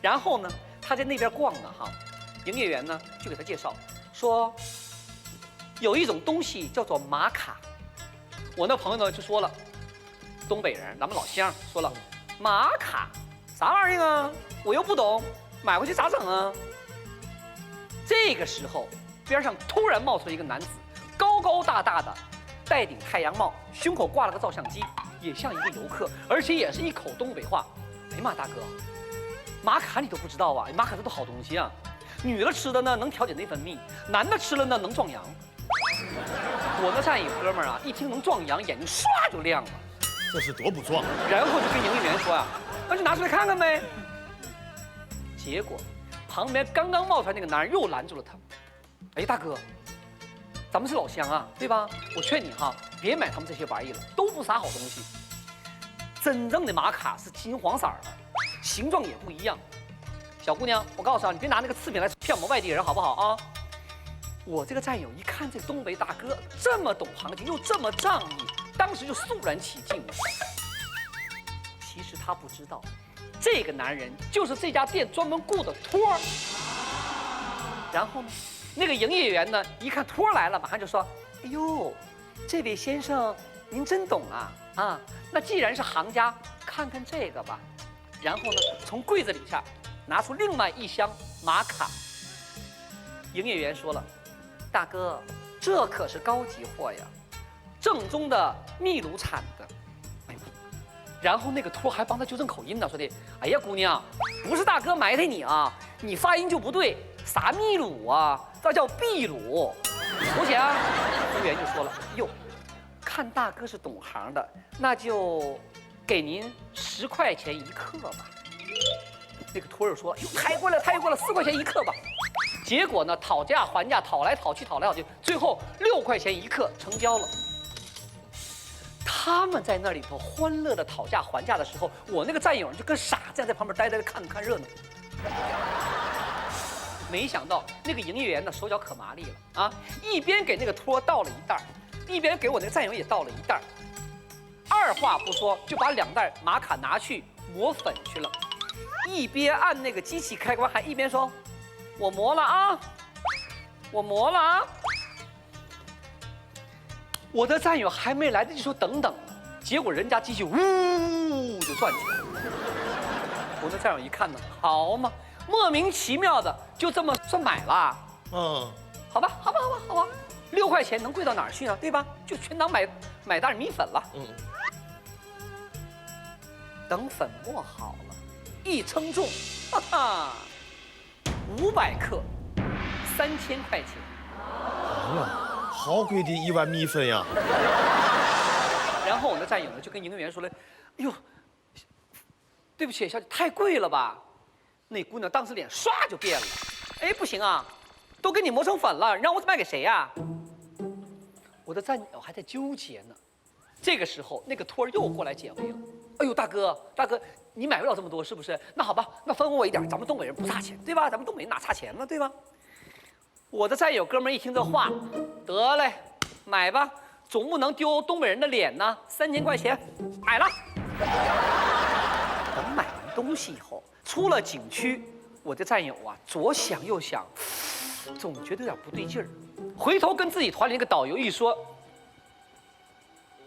然后呢，他在那边逛呢，哈，营业员呢就给他介绍说，有一种东西叫做玛卡。我那朋友呢就说了，东北人，咱们老乡说了，玛卡啥玩意儿啊？我又不懂，买回去咋整啊？这个时候，边上突然冒出一个男子，高高大大的，戴顶太阳帽，胸口挂了个照相机，也像一个游客，而且也是一口东北话。哎呀妈，大哥！玛卡你都不知道啊？玛卡这都好东西啊，女的吃的呢能调节内分泌，男的吃了呢能壮阳。我那战友哥们儿啊，一听能壮阳，眼睛唰就亮了。这是多不壮！然后就跟营业员说呀，那就拿出来看看呗。结果旁边刚刚冒出来那个男人又拦住了他。哎，大哥，咱们是老乡啊，对吧？我劝你哈，别买他们这些玩意了，都不啥好东西。真正的玛卡是金黄色的。形状也不一样，小姑娘，我告诉你，别拿那个次品来骗我们外地人，好不好啊？我这个战友一看这东北大哥这么懂行情，又这么仗义，当时就肃然起敬了。其实他不知道，这个男人就是这家店专门雇的托儿。然后呢，那个营业员呢，一看托儿来了，马上就说：“哎呦，这位先生，您真懂啊！啊，那既然是行家，看看这个吧。”然后呢，从柜子里下拿出另外一箱玛卡。营业员说了：“大哥，这可是高级货呀，正宗的秘鲁产的。”哎呀，然后那个托还帮他纠正口音呢，说的：“哎呀，姑娘，不是大哥埋汰你啊，你发音就不对，啥秘鲁啊，这叫秘鲁。多少钱啊？”服务员就说了：“哟，看大哥是懂行的，那就。”给您10块钱一克吧。那个托儿说：“哟，太贵了，4块钱一克吧。”结果呢，讨价还价，讨来讨去，最后6块钱一克成交了。他们在那里头欢乐的讨价还价的时候，我那个战友就跟傻站在旁边呆呆的看热闹。没想到那个营业员呢手脚可麻利了啊，一边给那个托倒了一袋，一边给我那个战友也倒了一袋。二话不说就把2袋玛卡拿去磨粉去了，一边按那个机器开关，还一边说：“我磨了啊，我磨了啊。”我的战友还没来得及说等等呢，结果人家机器呜就转起来了。我的战友一看呢，好嘛，莫名其妙的就这么算买了。好吧，6块钱能贵到哪儿去呢？对吧？就全当买袋米粉了。等粉磨好了，一称重，哈哈，500克，3000块钱。哎呀，好贵的一碗米粉呀！然后我的战友呢就跟营业员说了：“哎呦，对不起，小姐，太贵了吧？”那姑娘当时脸唰就变了。哎，不行啊，都给你磨成粉了，你让我卖给谁呀？我的战友还在纠结呢。这个时候，那个托儿又过来解围了。哎呦，大哥，你买不了这么多是不是？那好吧，那分我一点，咱们东北人不差钱，对吧？咱们东北人哪差钱呢，对吧？我的战友哥们一听这话，得嘞，买吧，总不能丢东北人的脸呢。3000块钱，买了。等买完东西以后，出了景区，我的战友啊，左想右想，总觉得有点不对劲儿。回头跟自己团里那个导游一说，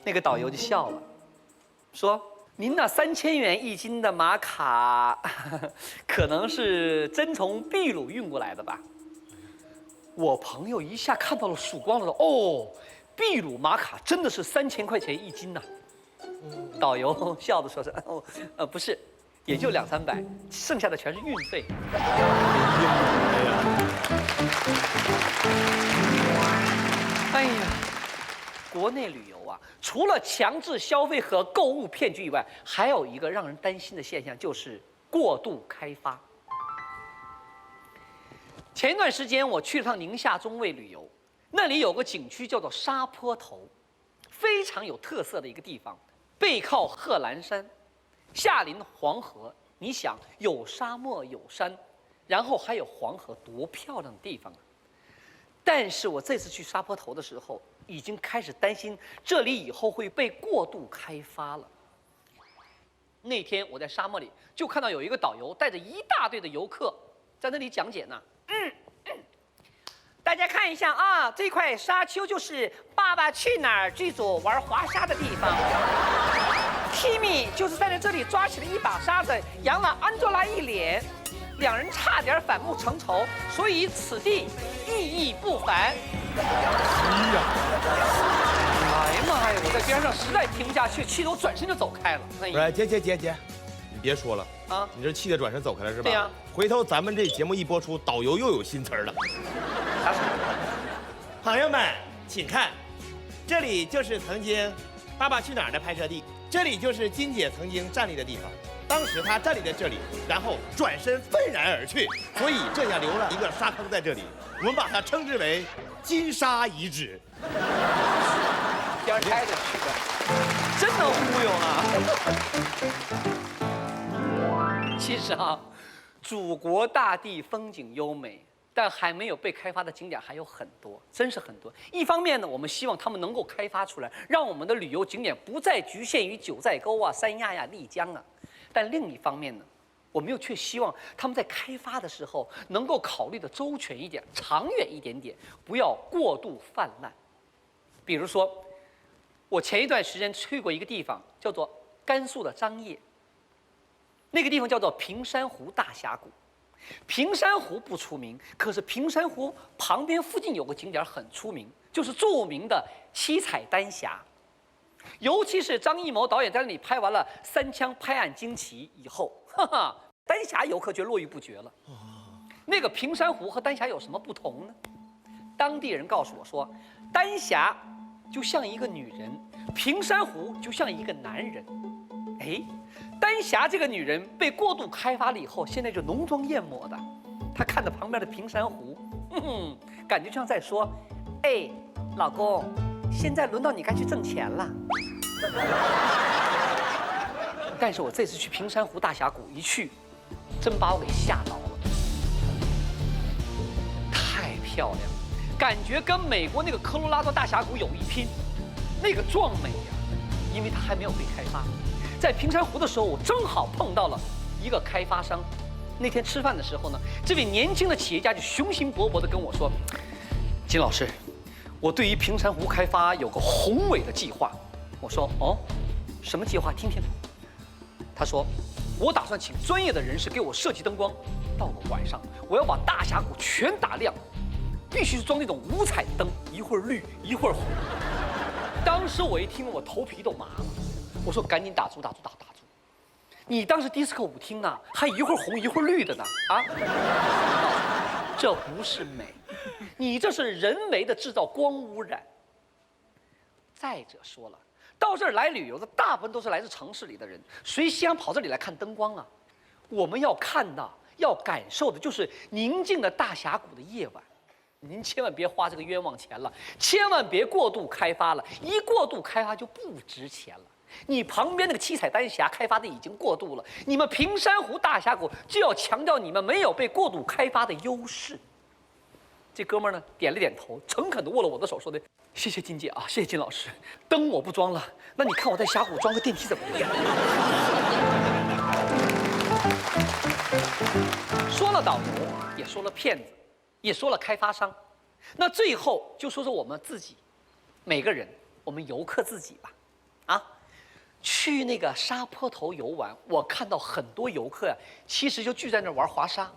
那个导游就笑了，说：“您那3000元1斤的玛卡，可能是真从秘鲁运过来的吧？”我朋友一下看到了曙光了，说：“哦，秘鲁玛卡真的是3000块钱1斤呐、导游笑着说是：“哦，不是，也就200-300，剩下的全是运费。”哎呀，国内旅游啊，除了强制消费和购物骗局以外，还有一个让人担心的现象，就是过度开发。前一段时间我去了趟宁夏中卫旅游，那里有个景区叫做沙坡头，非常有特色的一个地方，背靠贺兰山，下临黄河。你想，有沙漠有山，然后还有黄河，多漂亮的地方啊！但是我这次去沙坡头的时候，已经开始担心这里以后会被过度开发了。那天我在沙漠里就看到有一个导游带着一大堆的游客在那里讲解呢。大家看一下啊，这块沙丘就是《爸爸去哪儿》剧组玩滑沙的地方。Timmy 就是在这里抓起了一把沙子，扬了安卓拉一脸，两人差点反目成仇，所以此地意义不凡。哎呀妈呀！我在边上实在听不下去，气得我转身就走开了。不是，姐，你别说了啊！你这气得转身走开了是吧？对呀。回头咱们这节目一播出，导游又有新词儿了。啥词？朋友们，请看，这里就是曾经《爸爸去哪儿》的拍摄地，这里就是金姐曾经站立的地方。当时她站立在这里，然后转身愤然而去，所以这下留了一个沙坑在这里，我们把它称之为金沙遗址。边开着去的，真能忽悠啊！其实啊，祖国大地风景优美，但还没有被开发的景点还有很多，真是很多。一方面呢，我们希望他们能够开发出来，让我们的旅游景点不再局限于九寨沟啊、三亚呀、丽江啊。但另一方面呢，我们又却希望他们在开发的时候能够考虑的周全一点、长远一点点，不要过度泛滥。比如说，我前一段时间去过一个地方，叫做甘肃的张掖。那个地方叫做平山湖大峡谷。平山湖不出名，可是平山湖旁边附近有个景点很出名，就是著名的七彩丹霞。尤其是张艺谋导演在那里拍完了《三枪拍案惊奇》以后，丹霞游客却络绎不绝了。那个平山湖和丹霞有什么不同呢？当地人告诉我说，丹霞就像一个女人，平山湖就像一个男人。哎，丹霞这个女人被过度开发了以后，现在就浓妆艳抹的。她看着旁边的平山湖，感觉就像在说：“哎，老公，现在轮到你该去挣钱了。”但是我这次去平山湖大峡谷一去，真把我给吓到了，太漂亮，感觉跟美国那个科罗拉多大峡谷有一拼，那个壮美呀，因为它还没有被开发。在平山湖的时候，我正好碰到了一个开发商。那天吃饭的时候呢，这位年轻的企业家就雄心勃勃地跟我说：“金老师，我对于平山湖开发有个宏伟的计划。”我说：“哦，什么计划？听听。”他说：“我打算请专业的人士给我设计灯光，到了晚上，我要把大峡谷全打亮，必须是装那种五彩灯，一会儿绿，一会儿红。”当时我一听，我头皮都麻了。我说：“赶紧打住！你当时迪斯科舞厅呢，还一会儿红一会儿绿的呢啊！这不是美，你这是人为的制造光污染。再者说了，到这儿来旅游的大部分都是来自城市里的人，谁想跑这里来看灯光啊？我们要看的、要感受的就是宁静的大峡谷的夜晚。您千万别花这个冤枉钱了，千万别过度开发了，一过度开发就不值钱了。你旁边那个七彩丹霞开发的已经过度了，你们平山湖大峡谷就要强调你们没有被过度开发的优势。”这哥们儿呢点了点头，诚恳地握了我的手，说的：“谢谢金姐啊，谢谢金老师。灯我不装了，那你看我在峡谷装个电梯怎么样？”说了导游，也说了骗子，也说了开发商，那最后就说说我们自己，每个人，我们游客自己吧。啊，去那个沙坡头游玩，我看到很多游客呀，其实就聚在那儿玩滑沙。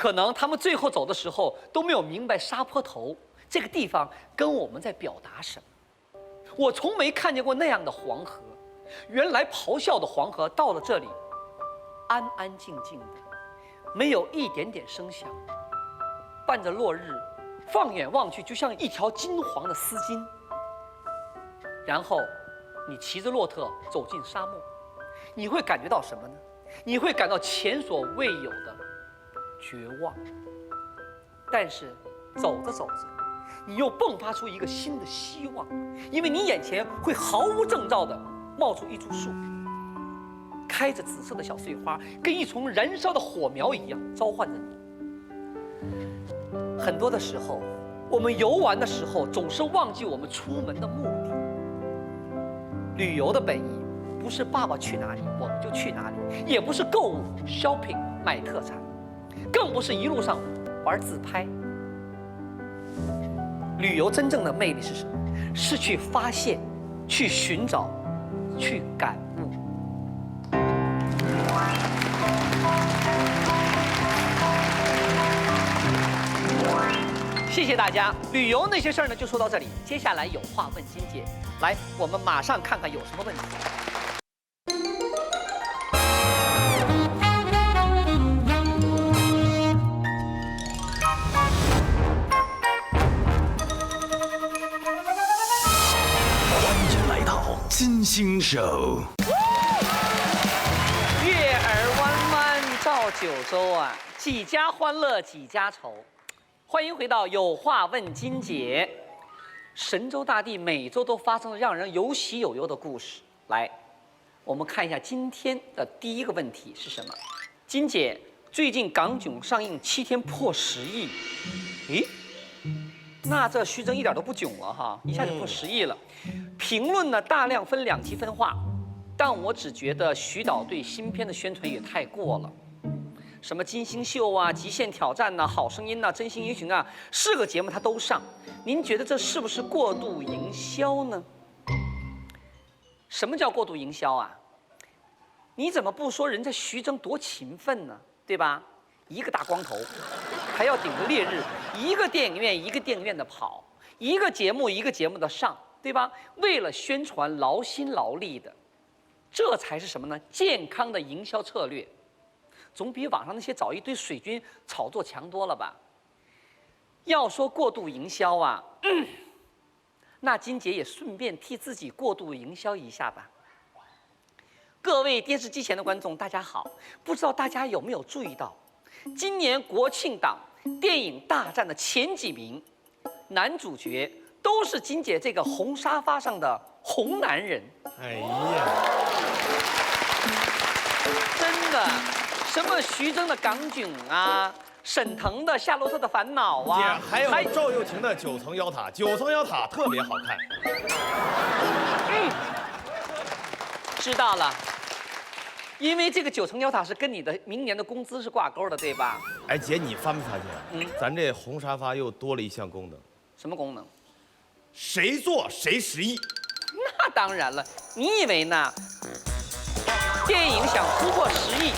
可能他们最后走的时候都没有明白沙坡头这个地方跟我们在表达什么。我从没看见过那样的黄河，原来咆哮的黄河到了这里，安安静静的，没有一点点声响，伴着落日，放眼望去就像一条金黄的丝巾。然后，你骑着骆驼走进沙漠，你会感觉到什么呢？你会感到前所未有的绝望。但是，走着走着，你又迸发出一个新的希望，因为你眼前会毫无征兆地冒出一株树，开着紫色的小碎花，跟一丛燃烧的火苗一样召唤着你。很多的时候，我们游玩的时候总是忘记我们出门的目的。旅游的本意不是爸爸去哪里我们就去哪里，也不是购物 shopping 买特产，更不是一路上玩自拍。旅游真正的魅力是什么？是去发现，去寻找，去感悟。谢谢大家，旅游那些事儿呢就说到这里，接下来有话问金姐，来，我们马上看看有什么问题。欢迎来到金星手。月儿弯弯照九州啊，几家欢乐几家愁。欢迎回到有话问金姐。神州大地每周都发生了让人有喜有忧的故事。来，我们看一下今天的第一个问题是什么？金姐，最近港囧上映7天破10亿，咦？那这徐峥一点都不囧了哈，一下就破10亿了。评论呢大量分2极分化，但我只觉得徐导对新片的宣传也太过了。什么金星秀啊、极限挑战呐、好声音呐、真心英雄啊，4个节目他都上，您觉得这是不是过度营销呢？什么叫过度营销啊？你怎么不说人家徐峥多勤奋呢？对吧？一个大光头，还要顶着烈日，一个电影院一个电影院的跑，一个节目一个节目的上，对吧？为了宣传劳心劳力的，这才是什么呢？健康的营销策略。总比网上那些找一堆水军炒作强多了吧？要说过度营销啊，那金姐也顺便替自己过度营销一下吧。各位电视机前的观众，大家好，不知道大家有没有注意到，今年国庆档电影大战的前几名，男主角都是金姐这个红沙发上的红男人。哎呀，真的。什么徐峥的港囧啊，沈腾的《夏洛特的烦恼》啊，还有赵又廷的《9层妖塔》，9层妖塔特别好看。知道了，因为这个9层妖塔是跟你的明年的工资是挂钩的，对吧？哎，姐，你发没发现？咱这红沙发又多了一项功能。什么功能？谁坐谁10亿。那当然了，你以为呢？电影想突破10亿。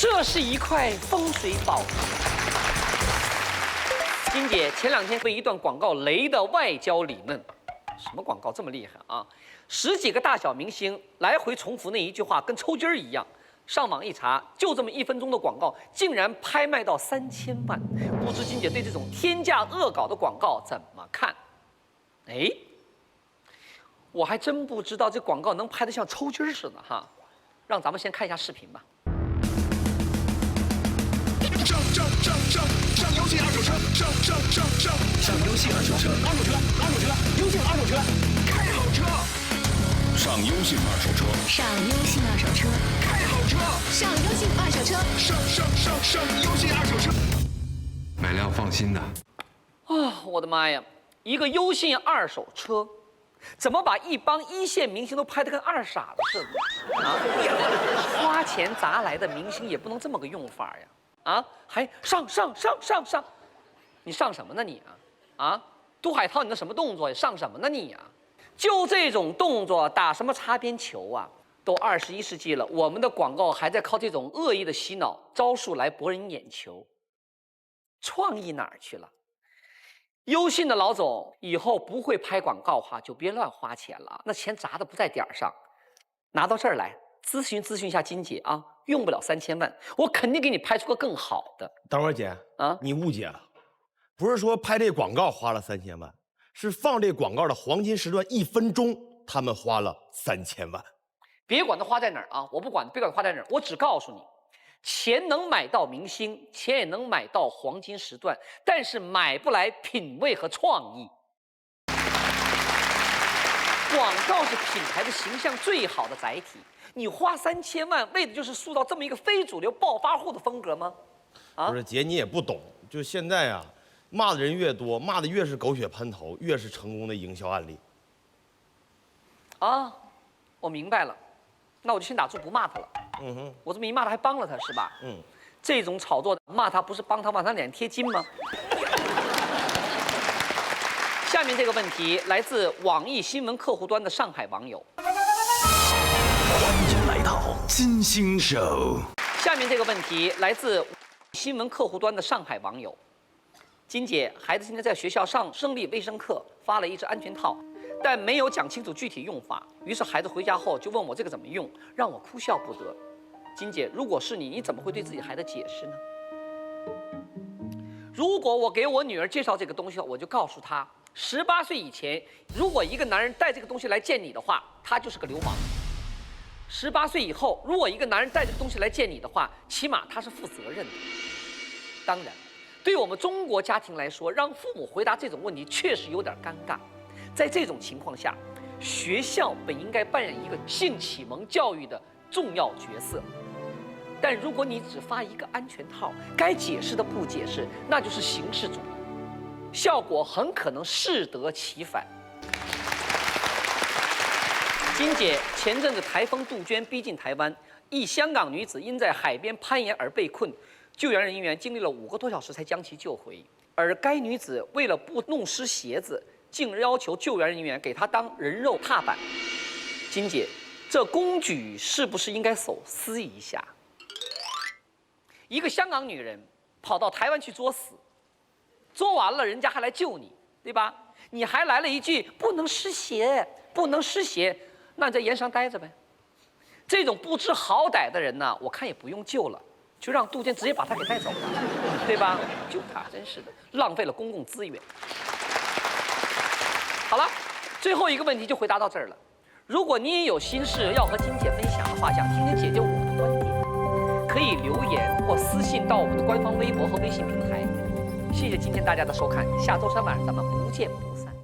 这是一块风水宝地。金姐前2天被一段广告雷的外焦里嫩，什么广告这么厉害啊？10几个大小明星来回重复那一句话，跟抽筋儿一样。上网一查，就这么1分钟的广告，竟然拍卖到3000万。不知金姐对这种天价恶搞的广告怎么看？哎，我还真不知道这广告能拍得像抽筋儿似的哈。让咱们先看一下视频吧。上游戏二手车，上游戏二手车，优信二手车，开好车。上优信二手车，上优信二手车，开好车。上优信二手车，上优信二手车。买辆放心的。啊，我的妈呀！一个优信二手车，怎么把一帮1线明星都拍得跟二傻子似的啊？花钱砸来的明星也不能这么个用法呀！啊，还上，你上什么呢你啊？啊，杜海涛，你那什么动作呀？上什么呢你啊？就这种动作打什么擦边球啊？都21世纪了，我们的广告还在靠这种恶意的洗脑招数来博人眼球。创意哪儿去了？优信的老总以后不会拍广告话，就别乱花钱了，那钱砸的不在点儿上。拿到这儿来咨询一下金姐啊，用不了3000万，我肯定给你拍出个更好的。等会儿姐啊，你误解了，不是说拍这广告花了3000万，是放这广告的黄金时段1分钟，他们花了3000万。别管它花在哪儿啊，我不管，别管它花在哪儿，我只告诉你，钱能买到明星，钱也能买到黄金时段，但是买不来品味和创意。广告是品牌的形象最好的载体，你花3000万为的就是塑造这么一个非主流暴发户的风格吗？啊，不是姐，你也不懂，就现在啊，骂的人越多，骂的越是狗血喷头，越是成功的营销案例。啊，我明白了，那我就先打住不骂他了。嗯哼，我这么一骂他还帮了他是吧？嗯，这种炒作骂他不是帮他往他脸贴金吗？下面这个问题来自网易新闻客户端的上海网友。欢迎来到金星秀。下面这个问题来自新闻客户端的上海网友。金姐，孩子今天在学校上生理卫生课，发了一只安全套，但没有讲清楚具体用法。于是孩子回家后就问我这个怎么用，让我哭笑不得。金姐，如果是你，你怎么会对自己孩子解释呢？如果我给我女儿介绍这个东西，我就告诉她，18岁以前，如果一个男人带这个东西来见你的话，他就是个流氓。18岁以后，如果一个男人带这个东西来见你的话，起码他是负责任的。当然，对我们中国家庭来说，让父母回答这种问题确实有点尴尬。在这种情况下，学校本应该扮演一个性启蒙教育的重要角色。但如果你只发一个安全套，该解释的不解释，那就是形式主义，效果很可能适得其反。金姐，前阵子台风杜鹃逼近台湾，一香港女子因在海边攀岩而被困，救援人员经历了5个多小时才将其救回。而该女子为了不弄湿鞋子，竟要求救援人员给她当人肉踏板。金姐，这公举是不是应该手撕一下？一个香港女人跑到台湾去作死，作完了人家还来救你，对吧？你还来了一句不能湿鞋，不能湿鞋，那你在岩上待着呗。这种不知好歹的人呢，我看也不用救了，就让杜鹃直接把他给带走了，对吧？救他真是的，浪费了公共资源。好了，最后一个问题就回答到这儿了。如果你也有心事要和金姐分享的话，想听听姐姐我的观点，可以留言或私信到我们的官方微博和微信平台。谢谢今天大家的收看，下周3晚上咱们不见不散。